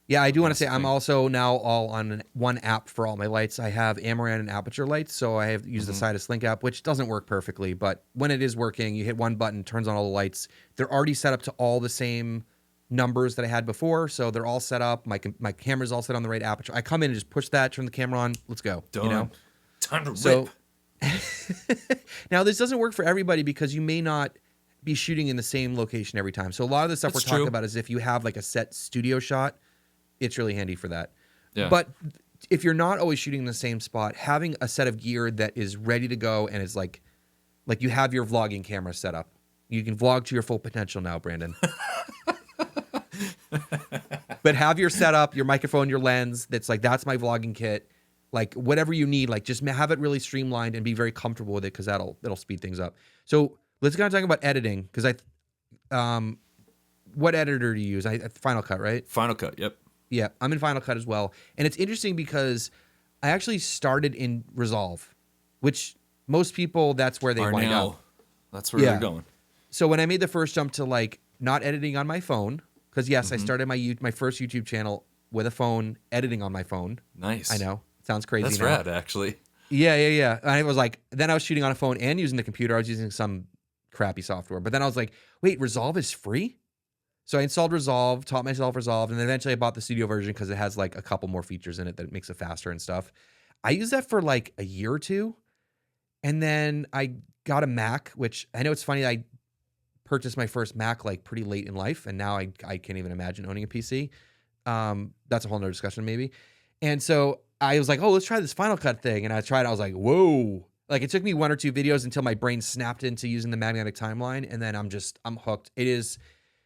yeah, I do want to say I'm thing. also now all on one app for all my lights. I have Amaran and Aperture lights, so I have used the Sidus Link app, which doesn't work perfectly, but when it is working, you hit one button, turns on all the lights. They're already set up to all the same numbers that I had before, so they're all set up. My camera's all set on the right aperture. I come in and just push that, turn the camera on, let's go. Done. Time to So rip. now this doesn't work for everybody because you may not be shooting in the same location every time. So a lot of the stuff That's we're talking true. about is if you have like a set studio shot, it's really handy for that. Yeah. But if you're not always shooting in the same spot, having a set of gear that is ready to go and is like you have your vlogging camera set up. You can vlog to your full potential now, Brandon. But have your setup, your microphone, your lens. That's my vlogging kit. Like whatever you need, like just have it really streamlined and be very comfortable with it because it'll speed things up. So let's kind of talk about editing because what editor do you use? Final Cut, right? Final Cut. Yep. Yeah, I'm in Final Cut as well, and it's interesting because I actually started in Resolve, which most people that's where they Are wind now. up. That's where they're going. So when I made the first jump to like not editing on my phone, because yes, I started my first YouTube channel with a phone, editing on my phone. Nice. I know, sounds crazy. That's now. rad, actually. Yeah. And I was like, then I was shooting on a phone and using the computer. I was using some crappy software, but then I was like, wait, Resolve is free? So I installed Resolve, taught myself Resolve, and then eventually I bought the studio version because it has like a couple more features in it that makes it faster and stuff. I used that for like a year or two, and then I got a Mac, which I know it's funny. I purchased my first Mac like pretty late in life, and now I can't even imagine owning a PC. That's a whole nother discussion maybe. And so I was like, oh, let's try this Final Cut thing, and I tried. I was like, whoa. Like it took me 1 or 2 videos until my brain snapped into using the magnetic timeline, and then I'm hooked. It is.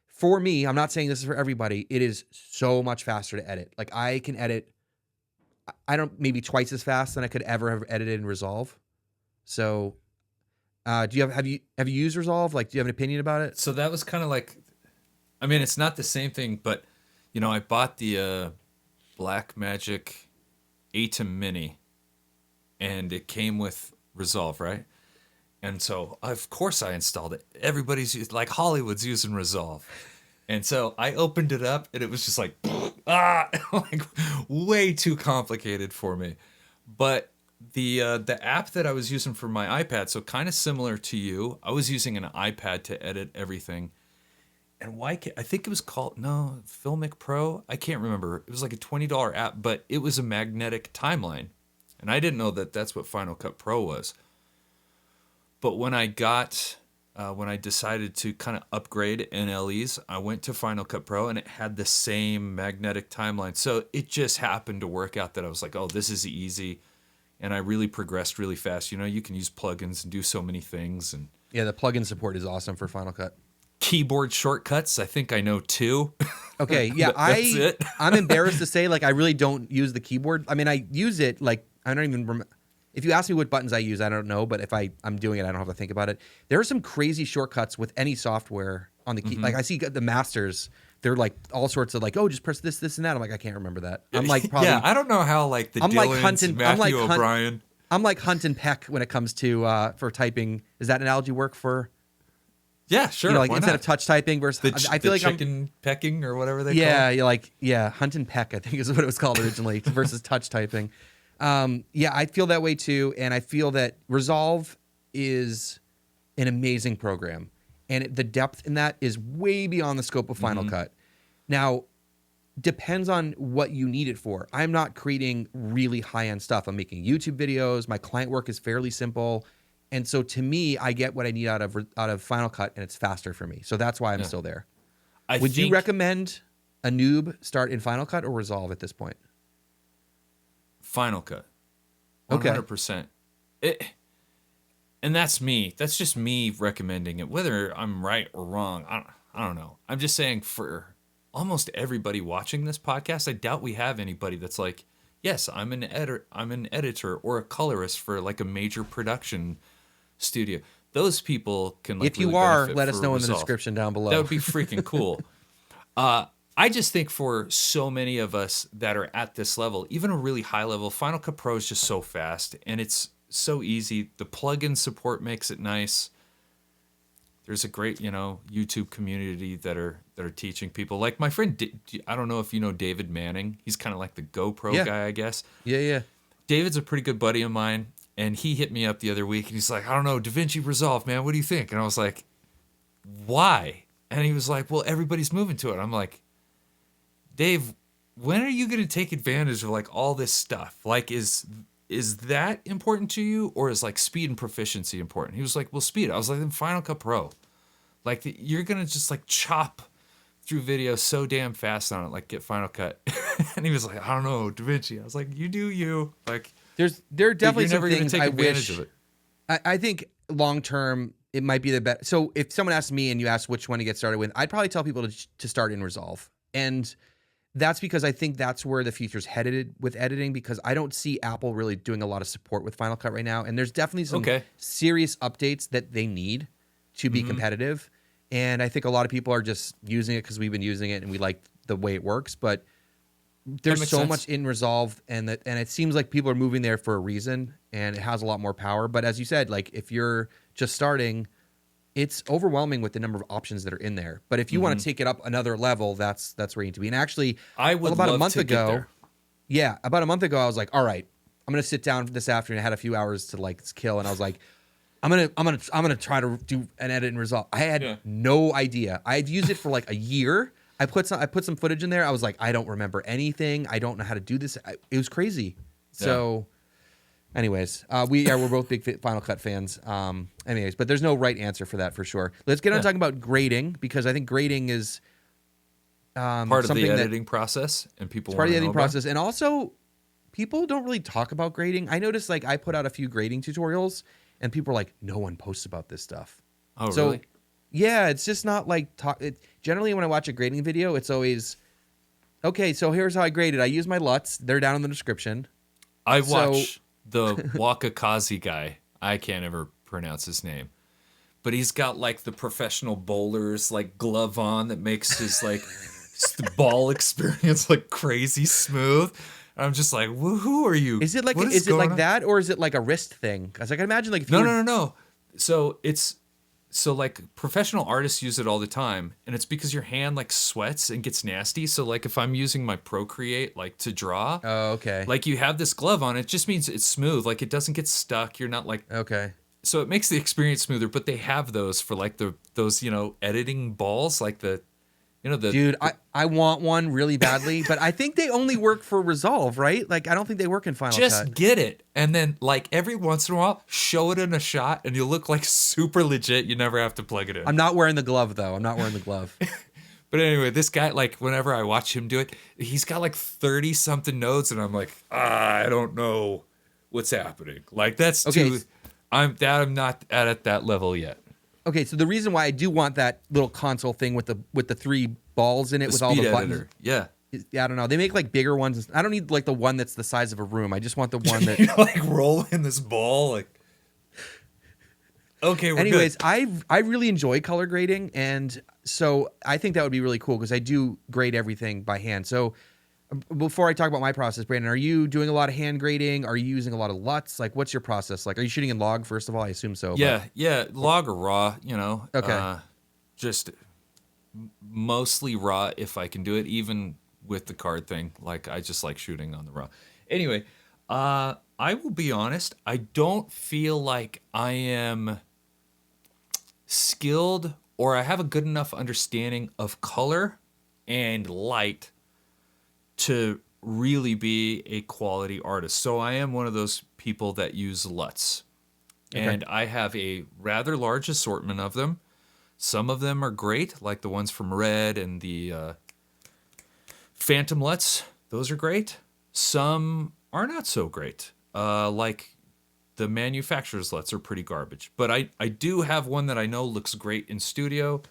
For me, I'm not saying this is for everybody. It is so much faster to edit. Like I can edit, maybe twice as fast than I could ever have edited in Resolve. So Do you have you used Resolve? Like, do you have an opinion about it? So that was kind of like, I mean, it's not the same thing, but I bought the Blackmagic Atom Mini, and it came with Resolve, right? And so, of course, I installed it. Like Hollywood's using Resolve. And so I opened it up, and it was just like, like way too complicated for me. But the app that I was using for my iPad, so kind of similar to you, I was using an iPad to edit everything. And I think it was called, no, Filmic Pro? I can't remember. It was like a $20 app, but it was a magnetic timeline. And I didn't know that that's what Final Cut Pro was. But when I decided to kind of upgrade NLEs, I went to Final Cut Pro, and it had the same magnetic timeline. So it just happened to work out that I was like, oh, this is easy. And I really progressed really fast. You can use plugins and do so many things. And Yeah, the plugin support is awesome for Final Cut. keyboard shortcuts, I think I know 2. Okay, yeah, That's it. I'm embarrassed to say, like, I really don't use the keyboard. I mean, I use it, like, I don't even remember. If you ask me what buttons I use, I don't know. But if I'm doing it, I don't have to think about it. There are some crazy shortcuts with any software on the key. Like, I see the masters. They're like all sorts of like, oh, just press this, and that. I'm like, I can't remember that. I'm like, probably. Yeah, I don't know how like the Dylans, Matthew O'Brien. I'm like Hunt and Peck when it comes to for typing. Does that analogy work for? Yeah, sure. Like instead of touch typing versus I feel like chicken pecking or whatever they call it. Hunt and Peck, I think is what it was called originally versus touch typing. Yeah, I feel that way too, and I feel that Resolve is an amazing program, and the depth in that is way beyond the scope of Final Cut. Now, depends on what you need it for. I'm not creating really high-end stuff. I'm making YouTube videos. My client work is fairly simple. And so to me, I get what I need out of Final Cut, and it's faster for me. So that's why I'm still there. Would you recommend a noob start in Final Cut or Resolve at this point? Final Cut. 100%. And that's me. That's just me recommending it. Whether I'm right or wrong, I don't know. I'm just saying for almost everybody watching this podcast, I doubt we have anybody that's like, yes, I'm an editor or a colorist for like a major production studio. Those people can, like, if you really are, benefit let us for know in Resolve. the description down below. That would be freaking cool. I just think for so many of us that are at this level, even a really high level, Final Cut Pro is just so fast and it's so easy. The plugin support makes it nice. There's a great, YouTube community that are teaching people. Like my friend, I don't know if you know David Manning. He's kind of like the GoPro guy, I guess. Yeah. David's a pretty good buddy of mine, and he hit me up the other week, and he's like, I don't know, DaVinci Resolve, man, what do you think? And I was like, why? And he was like, well, everybody's moving to it. I'm like, Dave, when are you going to take advantage of like all this stuff? Like, is that important to you, or is like speed and proficiency important? He was like, well, speed. I was like, then Final Cut Pro. Like, you're going to just like chop through video so damn fast on it, like get Final Cut. And he was like, I don't know, DaVinci. I was like, you do you. Like, there are definitely you're some never going things to take I advantage wish. of it. I think long term it might be the best. So if someone asks me and you ask which one to get started with, I'd probably tell people to start in Resolve, and that's because I think that's where the future's headed with editing, because I don't see Apple really doing a lot of support with Final Cut right now. And there's definitely some serious updates that they need to be competitive. And I think a lot of people are just using it because we've been using it and we like the way it works. But there's so much in Resolve, and it seems like people are moving there for a reason, and it has a lot more power. But as you said, like if you're just starting, it's overwhelming with the number of options that are in there. But if you want to take it up another level, that's where you need to be. And actually, about a month ago, I was like, all right, I'm gonna sit down this afternoon. I had a few hours to like kill, and I was like, I'm gonna try to do an edit in Resolve. I had no idea. I'd used it for like a year. I put some footage in there. I was like, I don't remember anything. I don't know how to do this. It was crazy. So. Anyways, we're both big Final Cut fans. Anyways, but there's no right answer for that for sure. Let's get on talking about grading, because I think grading is part of the editing process, and people part of the editing process, and also people don't really talk about grading. I noticed like I put out a few grading tutorials, and people are like, no one posts about this stuff. Oh, really? Yeah, it's just not like generally when I watch a grading video, it's always okay. So here's how I graded. I use my LUTs. They're down in the description. I watch the Wakakazi guy. I can't ever pronounce his name. but he's got like the professional bowler's like glove on that makes his like ball experience like crazy smooth. And I'm just like, who are you? Is it like What is going on? that, or is it like a wrist thing? Because I can imagine like if you No, were no, no, no. So it's so like professional artists use it all the time, and it's because your hand like sweats and gets nasty. So like if I'm using my Procreate like to draw, oh, okay, like you have this glove on, it just means it's smooth. Like it doesn't get stuck. You're not like okay. so it makes the experience smoother. But they have those for like those editing balls, like the Dude, I want one really badly, but I think they only work for Resolve, right? Like, I don't think they work in Final just Cut. get it, and then like every once in a while, show it in a shot, and you'll look like super legit. You never have to plug it in. I'm not wearing the glove, though. I'm not wearing the glove. But anyway, this guy, like, whenever I watch him do it, he's got like 30 something nodes, and I'm like, I don't know what's happening. Like, that's Okay. too. I'm not at that level yet. Okay, so the reason why I do want that little console thing with the three balls in it The with all speed the buttons. editor, yeah. I don't know. They make like bigger ones. I don't need like the one that's the size of a room. I just want the one that. You like roll in this ball, like. Okay, we're Anyways, good. I really enjoy color grading, and so I think that would be really cool because I do grade everything by hand. So before I talk about my process, Brandon, are you doing a lot of hand grading? Are you using a lot of LUTs? Like, what's your process like? Are you shooting in log first of all? I assume so. Yeah, log or raw, Okay. Just mostly raw if I can do it, even with the card thing. Like I just like shooting on the raw. Anyway, I will be honest, I don't feel like I am skilled or I have a good enough understanding of color and light to really be a quality artist. So I am one of those people that use LUTs. Okay. And I have a rather large assortment of them. Some of them are great, like the ones from Red and the Phantom LUTs. Those are great. Some are not so great. Like the manufacturer's LUTs are pretty garbage. But I do have one that I know looks great in studio.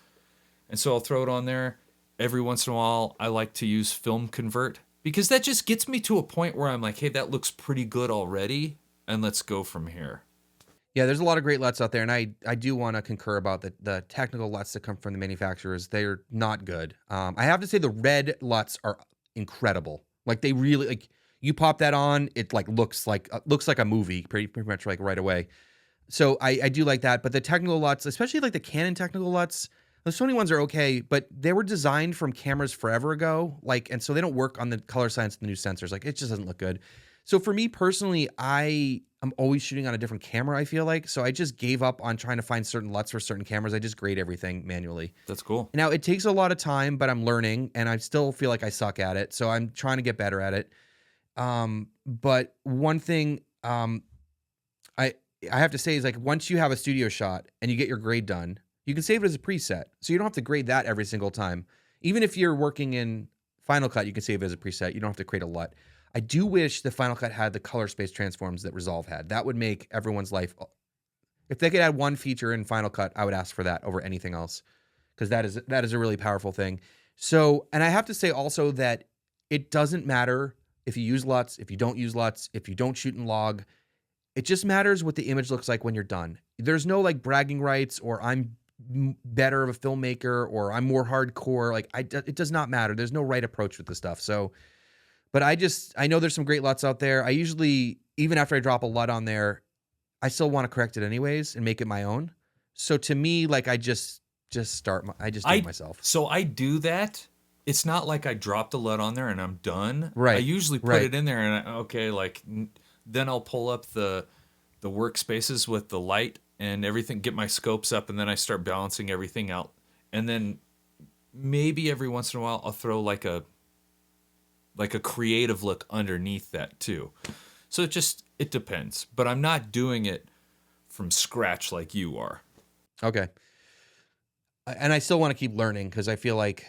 And so I'll throw it on there. Every once in a while, I like to use Film Convert because that just gets me to a point where I'm like, hey, that looks pretty good already. And let's go from here. Yeah, there's a lot of great LUTs out there, and I do want to concur about the technical LUTs that come from the manufacturers. They're not good. I have to say the Red LUTs are incredible. Like they really like you pop that on, it like looks like a movie pretty much like right away. So I do like that, but the technical LUTs, especially like the Canon technical LUTs, the Sony ones are okay, but they were designed from cameras forever ago, like, and so they don't work on the color science of the new sensors. Like it just doesn't look good. So for me personally, I'm always shooting on a different camera, I feel like. So I just gave up on trying to find certain LUTs for certain cameras. I just grade everything manually. That's cool. Now, it takes a lot of time, but I'm learning, and I still feel like I suck at it. So I'm trying to get better at it. But one thing I have to say is like once you have a studio shot and you get your grade done, you can save it as a preset. So you don't have to grade that every single time. Even if you're working in Final Cut, you can save it as a preset. You don't have to create a LUT. I do wish the Final Cut had the color space transforms that Resolve had. That would make everyone's life. If they could add one feature in Final Cut, I would ask for that over anything else, because that is a really powerful thing. So, and I have to say also that it doesn't matter if you use LUTs, if you don't use LUTs, if you don't shoot in log. It just matters what the image looks like when you're done. There's no like bragging rights or I'm better of a filmmaker or I'm more hardcore. Like it does not matter. There's no right approach with this stuff. So. But I know there's some great LUTs out there. I usually, even after I drop a LUT on there, I still want to correct it anyways and make it my own. So to me, like I just do it myself. So I do that. It's not like I dropped a LUT on there and I'm done. Right. I usually put it in there and then I'll pull up the workspaces with the light and everything, get my scopes up, and then I start balancing everything out. And then maybe every once in a while I'll throw like a creative look underneath that too. So it depends, but I'm not doing it from scratch like you are. Okay. And I still want to keep learning because I feel like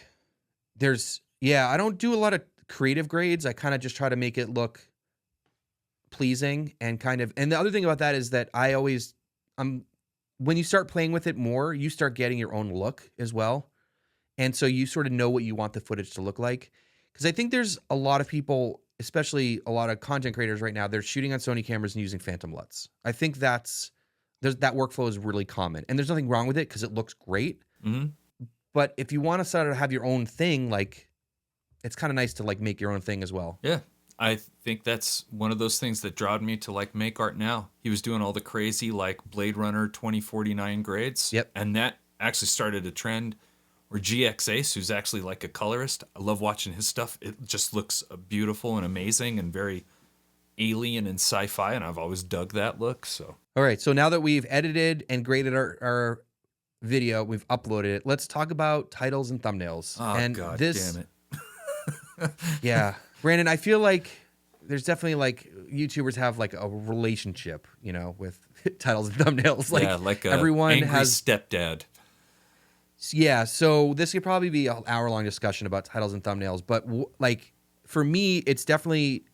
I don't do a lot of creative grades. I kind of just try to make it look pleasing and the other thing about that is that when you start playing with it more, you start getting your own look as well. And so you sort of know what you want the footage to look like. Because I think there's a lot of people, especially a lot of content creators right now, they're shooting on Sony cameras and using Phantom LUTs. I think that's that workflow is really common, and there's nothing wrong with it because it looks great. Hmm. But if you want to sort of have your own thing, like it's kind of nice to like make your own thing as well. Yeah. I think that's one of those things that drawed me to like make art now. He was doing all the crazy like Blade Runner 2049 grades. Yep. And that actually started a trend where GX Ace, who's actually like a colorist, I love watching his stuff. It just looks beautiful and amazing and very alien and sci-fi, and I've always dug that look. So All right. So now that we've edited and graded our video, we've uploaded it. Let's talk about titles and thumbnails. oh And god this, damn it. yeah, Brandon, I feel like there's definitely like YouTubers have like a relationship, you know, with titles and thumbnails. Like, Yeah, like a everyone angry has, stepdad. yeah. So this could probably be an hour-long discussion about titles and thumbnails, but like for me, it's definitely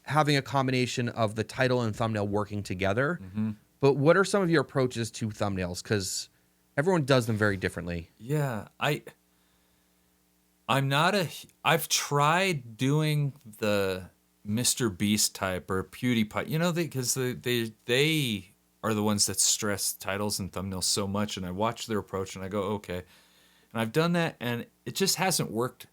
having a combination of the title and thumbnail working together. Mm-hmm. But what are some of your approaches to thumbnails? Because everyone does them very differently. Yeah, I'm not a. I've tried doing the Mr. Beast type or PewDiePie, you know, because they are the ones that stress titles and thumbnails so much, and I watch their approach and I go, okay, and I've done that, and it just hasn't worked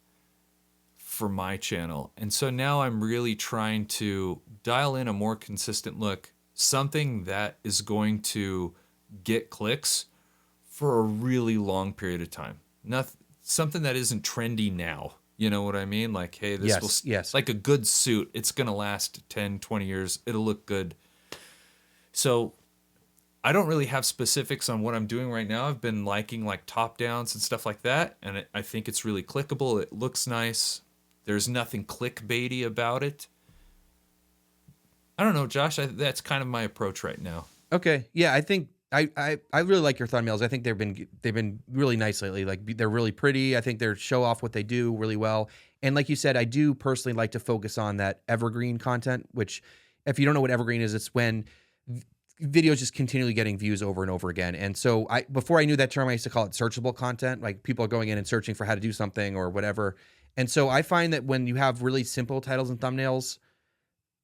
for my channel, and so now I'm really trying to dial in a more consistent look, something that is going to get clicks for a really long period of time. Nothing, something that isn't trendy now. You know what I mean? Like, hey, this Yes, will, yes. like a good suit. It's going to last 10, 20 years. It'll look good. So I don't really have specifics on what I'm doing right now. I've been liking like top downs and stuff like that. And I think it's really clickable. It looks nice. There's nothing clickbaity about it. I don't know, Josh. That's kind of my approach right now. Okay. Yeah, I think I really like your thumbnails. I think they've been really nice lately. Like they're really pretty. I think they show off what they do really well. And like you said, I do personally like to focus on that evergreen content, which if you don't know what evergreen is, it's when videos just continually getting views over and over again. And so before I knew that term, I used to call it searchable content. Like people are going in and searching for how to do something or whatever. And so I find that when you have really simple titles and thumbnails,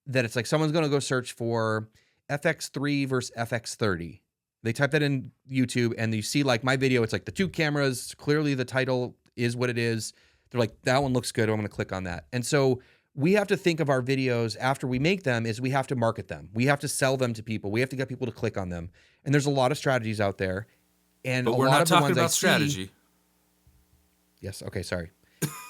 that it's like someone's going to go search for FX3 versus FX30. They type that in YouTube and you see like my video, it's like the two cameras, clearly the title is what it is. They're like, that one looks good. I'm going to click on that. And so we have to think of our videos after we make them is we have to market them. We have to sell them to people. We have to get people to click on them. And there's a lot of strategies out there. And But a we're lot not of the talking ones about I see, strategy. yes. Okay. Sorry.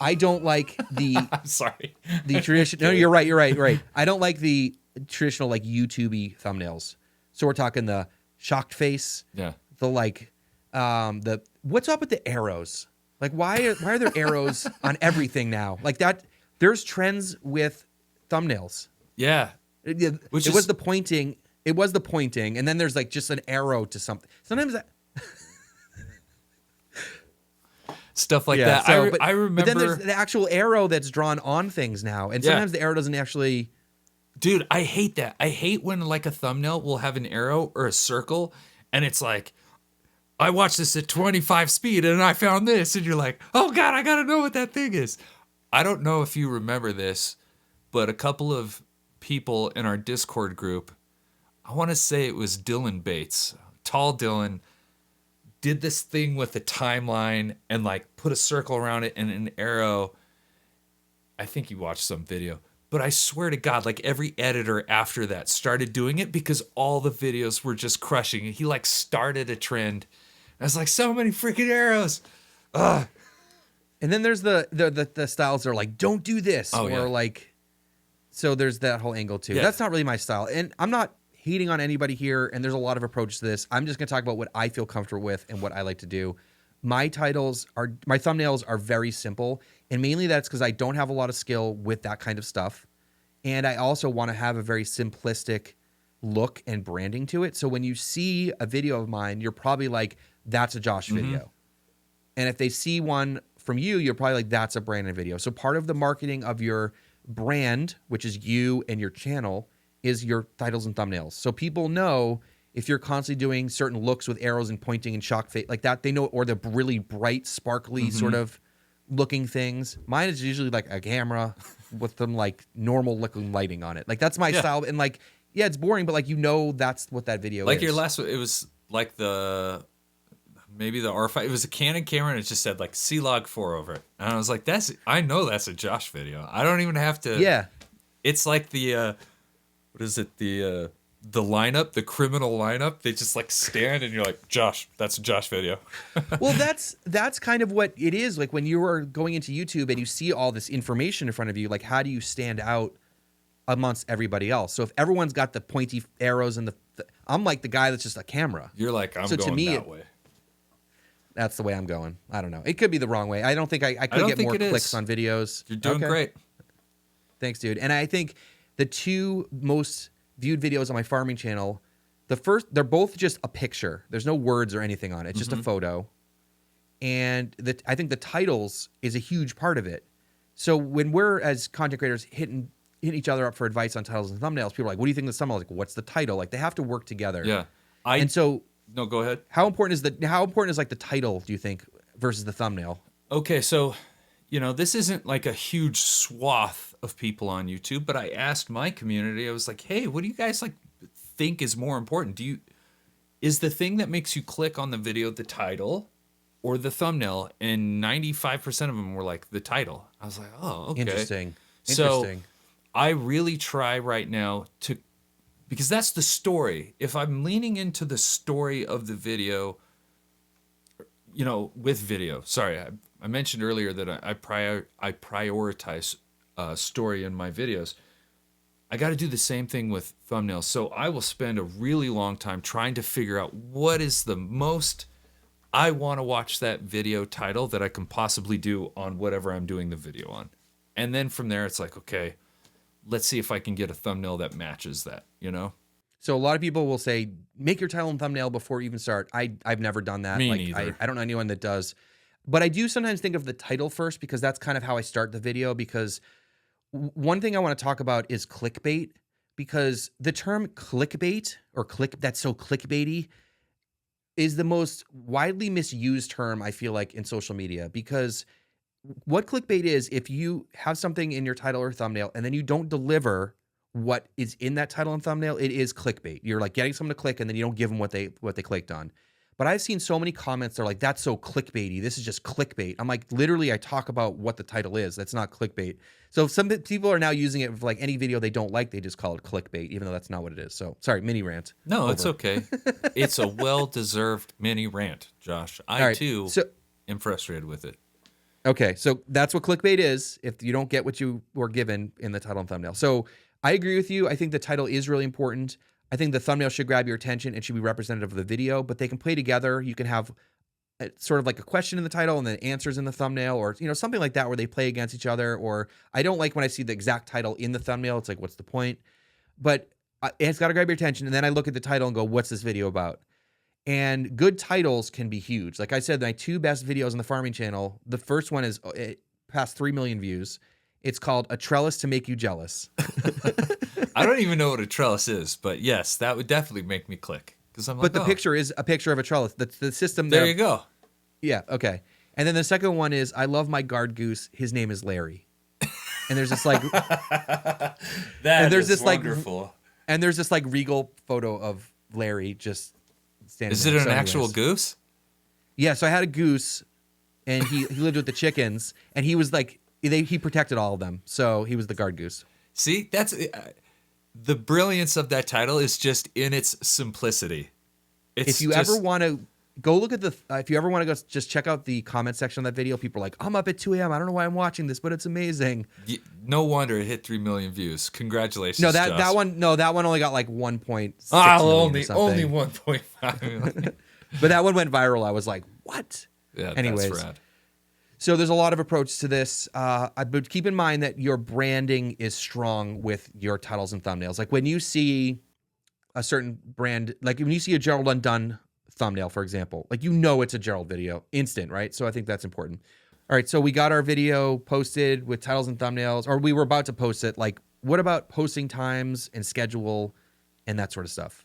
I don't like the I'm sorry. the traditional. No, you're right. You're right. Right. I don't like the traditional like YouTube-y thumbnails. So we're talking the shocked face. Yeah. The like, the what's up with the arrows? Like why are there arrows on everything now? Like that. There's trends with thumbnails. Yeah. It was the pointing. It was the pointing, and then there's like just an arrow to something. Sometimes that. Stuff like Yeah, that. so, I remember. But then there's the actual arrow that's drawn on things now, and sometimes the arrow doesn't actually. Dude, I hate that. I hate when like a thumbnail will have an arrow or a circle, and it's like, I watched this at 25 speed and I found this, and you're like, oh god, I gotta know what that thing is. I don't know if you remember this, but a couple of people in our Discord group, I want to say it was Dylan Bates, tall Dylan, did this thing with a timeline and like put a circle around it and an arrow. I think he watched some video, but I swear to God, like every editor after that started doing it because all the videos were just crushing. He like started a trend. I was like, so many freaking arrows. Ugh. And then there's the styles that are like, don't do this, or like, so there's that whole angle too. Yeah. That's not really my style, and I'm not hating on anybody here. And there's a lot of approaches to this. I'm just gonna talk about what I feel comfortable with and what I like to do. My thumbnails are very simple, and mainly that's because I don't have a lot of skill with that kind of stuff, and I also want to have a very simplistic look and branding to it. So when you see a video of mine, you're probably like, that's a Josh video. And if they see one from you, you're probably like, that's a Brandon video. So part of the marketing of your brand, which is you and your channel, is your titles and thumbnails. So people know if you're constantly doing certain looks with arrows and pointing and shock face like that, they know, or the really bright, sparkly sort of looking things. Mine is usually like a camera with some like normal looking lighting on it. Like that's my style. And like Yeah, it's boring, but like that's what that video Like your is. last one, it was like maybe the R5. It was a Canon camera, and it just said like C-Log 4 over it. And I was like, I know that's a Josh video. I don't even have to. Yeah. It's like the what is it? The lineup, the criminal lineup. They just like stand, and you're like, Josh, that's a Josh video. Well, that's kind of what it is. Like when you are going into YouTube and you see all this information in front of you, like how do you stand out amongst everybody else? So if everyone's got the pointy arrows and I'm like the guy that's just a camera. You're like, I'm So going to me, that way. That's the way I'm going. I don't know. It could be the wrong way. I don't think I could don't get think more it clicks is. on videos. You're doing Okay. great. Thanks, dude. And I think the two most viewed videos on my farming channel, they're both just a picture. There's no words or anything on it. It's just a photo. And I think the titles is a huge part of it. So when we're as content creators hitting each other up for advice on titles and thumbnails, people are like, "What do you think of the thumbnail?" Like, what's the title? Like they have to work together. Yeah. And so No, go ahead. how important is like the title, do you think, versus the thumbnail? Okay, so this isn't like a huge swath of people on YouTube, but I asked my community. I was like, "Hey, what do you guys like think is more important? Is the thing that makes you click on the video the title or the thumbnail?" And 95% of them were like the title. I was like, "Oh, okay." Interesting. So I really try right now because that's the story. If I'm leaning into the story of the video, with video. Sorry, I mentioned earlier that I prioritize story in my videos. I got to do the same thing with thumbnails. So I will spend a really long time trying to figure out what is the most I want to watch that video title that I can possibly do on whatever I'm doing the video on. And then from there, it's like, okay, let's see if I can get a thumbnail that matches that, So a lot of people will say, make your title and thumbnail before you even start. I've never done that. Me like, neither. I don't know anyone that does. But I do sometimes think of the title first because that's kind of how I start the video. Because one thing I want to talk about is clickbait. Because the term clickbait or that's so clickbaity is the most widely misused term, I feel like, in social media. Because what clickbait is, if you have something in your title or thumbnail and then you don't deliver what is in that title and thumbnail, it is clickbait. You're like getting someone to click and then you don't give them what they clicked on. But I've seen so many comments, they're like, that's so clickbaity. This is just clickbait. I'm like, literally, I talk about what the title is. That's not clickbait. So some people are now using it for like any video they don't like, they just call it clickbait, even though that's not what it is. So sorry, mini rant. No, Over. it's okay. It's a well-deserved mini rant, Josh. I too am frustrated with it. Okay, so that's what clickbait is if you don't get what you were given in the title and thumbnail. So I agree with you. I think the title is really important. I think the thumbnail should grab your attention and should be representative of the video, but they can play together. You can have sort of like a question in the title and then answers in the thumbnail, or something like that where they play against each other. Or I don't like when I see the exact title in the thumbnail. It's like, what's the point? But it's got to grab your attention. And then I look at the title and go, what's this video about? And good titles can be huge. Like I said, my two best videos on the farming channel, the first one is past 3 million views. It's called A Trellis to Make You Jealous. I don't even know what a trellis is, but yes, that would definitely make me click. Because I'm like, But the picture is a picture of a trellis. The system there you go. Yeah, okay. And then the second one is, I love my guard goose. His name is Larry. And there's this like That is wonderful. And there's this like regal photo of Larry just standing Is there. it an So actual anyways. goose? Yeah, so I had a goose, and he lived with the chickens, and he was like, he protected all of them. So he was the guard goose. See, that's the brilliance of that title is just in its simplicity. If you ever want to go look at if you ever want to go just check out the comment section of that video, people are like, I'm up at 2 a.m. I don't know why I'm watching this, but it's amazing. No wonder it hit 3 million views. Congratulations. No, Josh. that one only got like 1.6 only million or something. 1.5 million. But that one went viral. I was like, what? Yeah, Anyways. that's rad. So there's a lot of approaches to this. But keep in mind that your branding is strong with your titles and thumbnails. Like when you see a certain brand, like when you see a Gerald Undone thumbnail, for example, like it's a Gerald video, instant, right? So I think that's important. All right, so we got our video posted with titles and thumbnails, or we were about to post it. Like, what about posting times and schedule and that sort of stuff?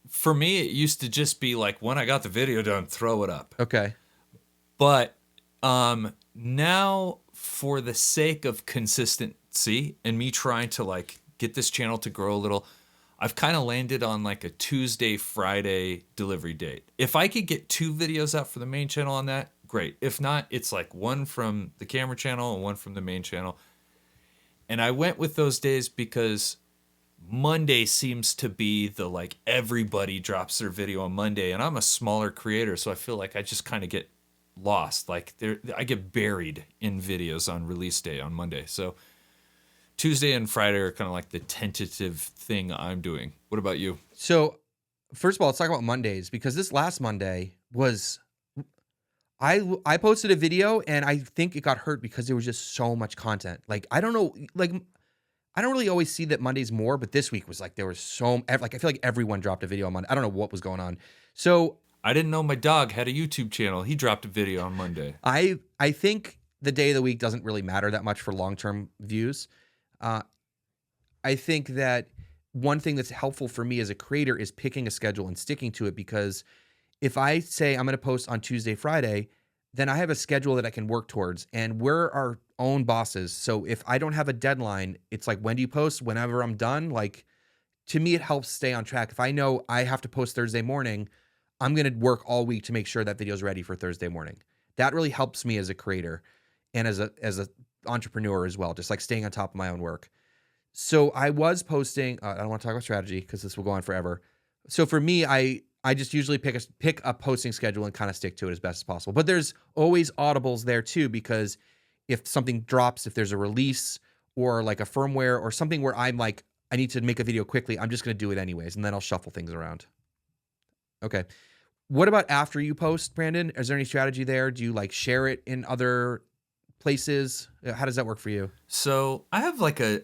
For me, it used to just be like, when I got the video done, throw it up. Okay. But now, for the sake of consistency and me trying to like get this channel to grow a little. I've kind of landed on like a Tuesday, Friday delivery date. If I could get 2 videos out for the main channel on that, great. If not, it's like one from the camera channel and one from the main channel. And I went with those days because Monday seems to be the like everybody drops their video on Monday, and I'm a smaller creator, so I feel like I just kind of get lost. Like I get buried in videos on release day on Monday. So Tuesday and Friday are kind of like the tentative thing I'm doing. What about you? So, first of all, let's talk about Mondays, because this last Monday was I posted a video and I think it got hurt because there was just so much content. Like I don't know, like I don't really always see that Mondays more, but this week was like there was like I feel like everyone dropped a video on Monday. I don't know what was going on. So I didn't know my dog had a YouTube channel. He dropped a video on Monday. I think the day of the week doesn't really matter that much for long-term views. Uh, I think that one thing that's helpful for me as a creator is picking a schedule and sticking to it, because if I say I'm going to post on Tuesday, Friday, then I have a schedule that I can work towards, and we're our own bosses. So if I don't have a deadline, it's like, when do you post? Whenever I'm done. Like, to me, it helps stay on track. If I know I have to post Thursday morning, I'm going to work all week to make sure that video's ready for Thursday morning. That really helps me as a creator and as a entrepreneur as well, just like staying on top of my own work. So I was posting, I don't want to talk about strategy because this will go on forever. So for me, I just usually pick a posting schedule and kind of stick to it as best as possible. But there's always audibles there too, because if something drops, if there's a release or like a firmware or something where I'm like, I need to make a video quickly, I'm just going to do it anyways, and then I'll shuffle things around. Okay. What about after you post, Brandon? Is there any strategy there? Do you like share it in other places? How does that work for you? So I have like a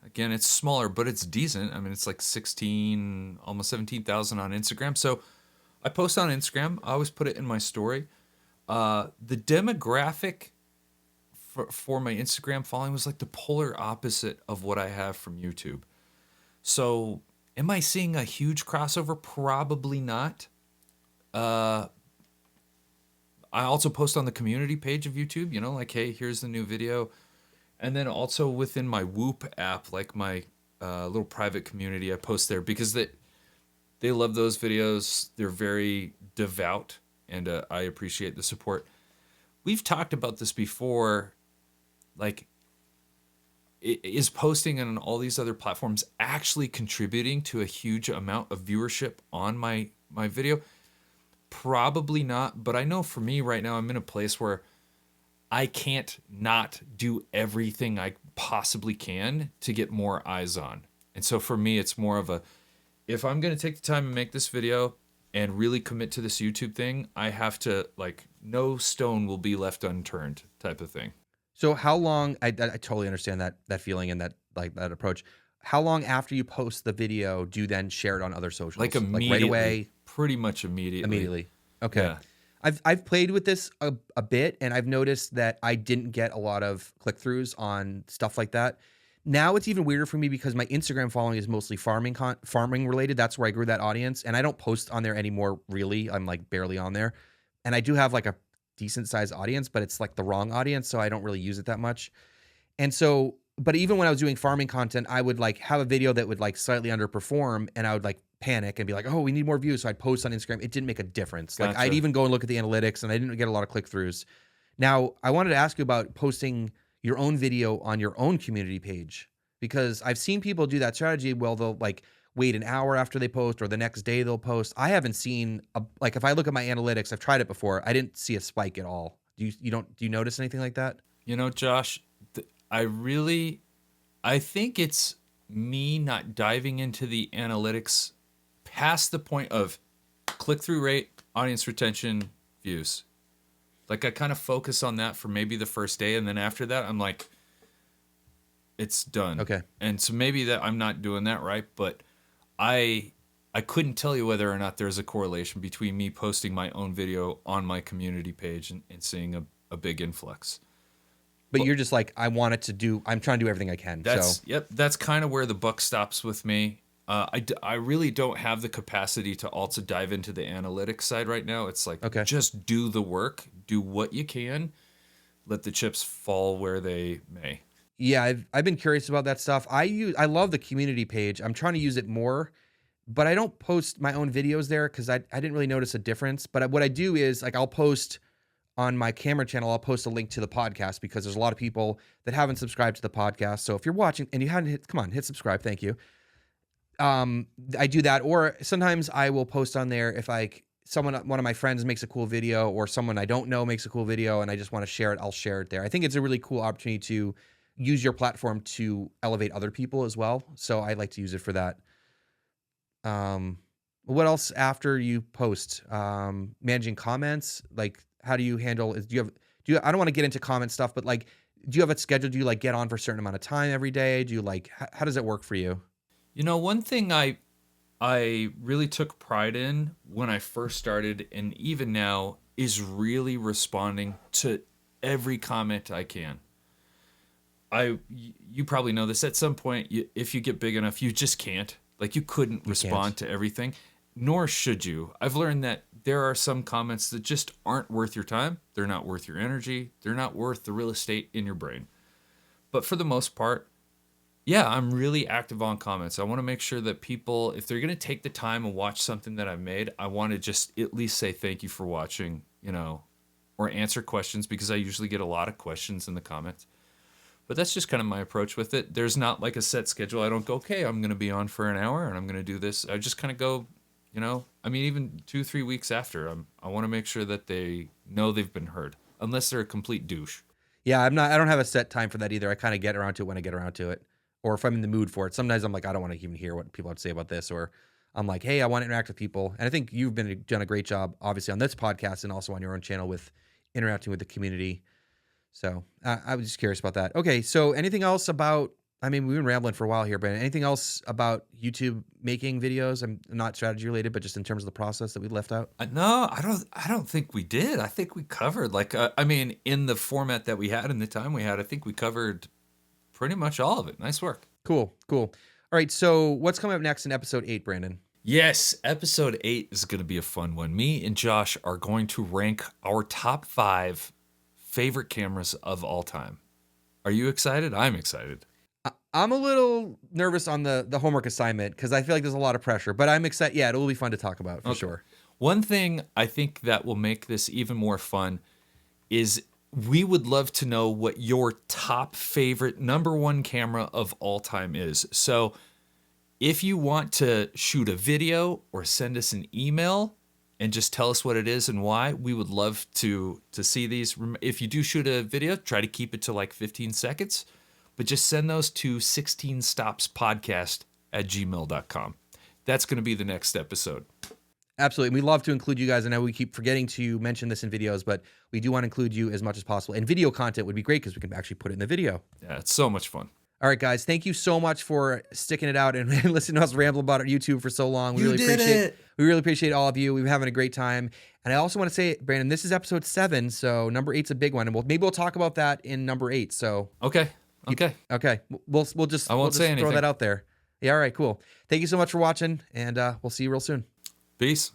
again, it's smaller, but it's decent. I mean, it's like 16, almost 17,000 on Instagram. So I post on Instagram. I always put it in my story. The demographic for my Instagram following was like the polar opposite of what I have from YouTube. So am I seeing a huge crossover? Probably not. I also post on the community page of YouTube, you know, like, hey, here's the new video. And then also within my Whoop app, like my little private community, I post there because they love those videos. They're very devout, and I appreciate the support. We've talked about this before. Like, is posting on all these other platforms actually contributing to a huge amount of viewership on my video? Probably not, but I know for me right now, I'm in a place where I can't not do everything I possibly can to get more eyes on. And so for me, it's more of a, if I'm going to take the time and make this video and really commit to this YouTube thing, I have to, like, no stone will be left unturned type of thing. So how long, I totally understand that feeling and that approach. How long after you post the video do you then share it on other socials? Like immediately. Like right away? Pretty much immediately. Immediately. Okay. Yeah. I've played with this a bit, and I've noticed that I didn't get a lot of click-throughs on stuff like that. Now it's even weirder for me because my Instagram following is mostly farming related. That's where I grew that audience, and I don't post on there anymore, really. I'm like barely on there. And I do have like a decent sized audience, but it's like the wrong audience, so I don't really use it that much. And so, but even when I was doing farming content, I would like have a video that would like slightly underperform, and I would like panic and be like, oh, we need more views. So I'd post on Instagram. It didn't make a difference. Like, I'd even go and look at the analytics, and I didn't get a lot of click-throughs. Now, I wanted to ask you about posting your own video on your own community page, because I've seen people do that strategy. Well, they'll like wait an hour after they post, or the next day they'll post. I haven't seen like, if I look at my analytics, I've tried it before. I didn't see a spike at all. Do you notice anything like that? You know, Josh, I think it's me not diving into the analytics past the point of click-through rate, audience retention, views. Like, I kind of focus on that for maybe the first day, and then after that, I'm like, it's done. Okay. And so maybe that I'm not doing that right, but I couldn't tell you whether or not there's a correlation between me posting my own video on my community page and seeing a big influx. But you're just like, I'm trying to do everything I can. Yep, that's kind of where the buck stops with me. I really don't have the capacity to also dive into the analytics side right now. It's like, okay, just do the work, do what you can, let the chips fall where they may. Yeah, I've been curious about that stuff. I love the community page. I'm trying to use it more, but I don't post my own videos there because I didn't really notice a difference. But what I do is like I'll post on my camera channel, I'll post a link to the podcast because there's a lot of people that haven't subscribed to the podcast. So if you're watching and you haven't hit, come on, hit subscribe. Thank you. I do that, or sometimes I will post on there if like one of my friends makes a cool video or someone I don't know makes a cool video and I just want to share it, I'll share it there. I think it's a really cool opportunity to use your platform to elevate other people as well. So I like to use it for that. What else after you post? Managing comments, like how do you handle? I don't want to get into comment stuff, but like, do you have it scheduled? Do you like get on for a certain amount of time every day? Do you like how does it work for you? You know, one thing I really took pride in when I first started, and even now, is really responding to every comment I can. You probably know this. At some point, if you get big enough, you just can't. Like, you couldn't respond to everything, nor should you. I've learned that there are some comments that just aren't worth your time. They're not worth your energy. They're not worth the real estate in your brain. But for the most part, yeah, I'm really active on comments. I want to make sure that people, if they're going to take the time and watch something that I made, I want to just at least say thank you for watching, you know, or answer questions, because I usually get a lot of questions in the comments. But that's just kind of my approach with it. There's not like a set schedule. I don't go, okay, I'm going to be on for an hour and I'm going to do this. I just kind of go, you know, I mean, even 2-3 weeks after, I want to make sure that they know they've been heard, unless they're a complete douche. Yeah, I don't have a set time for that either. I kind of get around to it when I get around to it, or if I'm in the mood for it. Sometimes I'm like, I don't want to even hear what people have to say about this, or I'm like, hey, I want to interact with people. And I think you've done a great job, obviously, on this podcast and also on your own channel with interacting with the community. So I was just curious about that. Okay, so anything else about? I mean, we've been rambling for a while here, Brandon. Anything else about YouTube making videos? I'm not strategy related, but just in terms of the process that we left out. No, I don't think we did. I think we covered like I mean, in the format that we had and the time we had, I think we covered pretty much all of it. Nice work. Cool. All right, so what's coming up next in episode 8, Brandon? Yes, episode 8 is going to be a fun one. Me and Josh are going to rank our top 5 favorite cameras of all time. Are you excited? I'm excited. I'm a little nervous on the homework assignment because I feel like there's a lot of pressure, but I'm excited. Yeah, it will be fun to talk about for sure. One thing I think that will make this even more fun is we would love to know what your top favorite number 1 camera of all time is. So if you want to shoot a video or send us an email and just tell us what it is and why, we would love to see these. If you do shoot a video, try to keep it to like 15 seconds, but just send those to 16stopspodcast@gmail.com. That's going to be the next episode. Absolutely. We love to include you guys. I know we keep forgetting to mention this in videos, but we do want to include you as much as possible. And video content would be great because we can actually put it in the video. Yeah, it's so much fun. All right, guys. Thank you so much for sticking it out and listening to us ramble about our YouTube for so long. We really appreciate all of you. We've been having a great time. And I also want to say, Brandon, this is episode 7, so number 8's a big one, and maybe we'll talk about that in number 8. So okay. We'll just say throw that out there. Yeah. All right. Cool. Thank you so much for watching, and we'll see you real soon. Peace.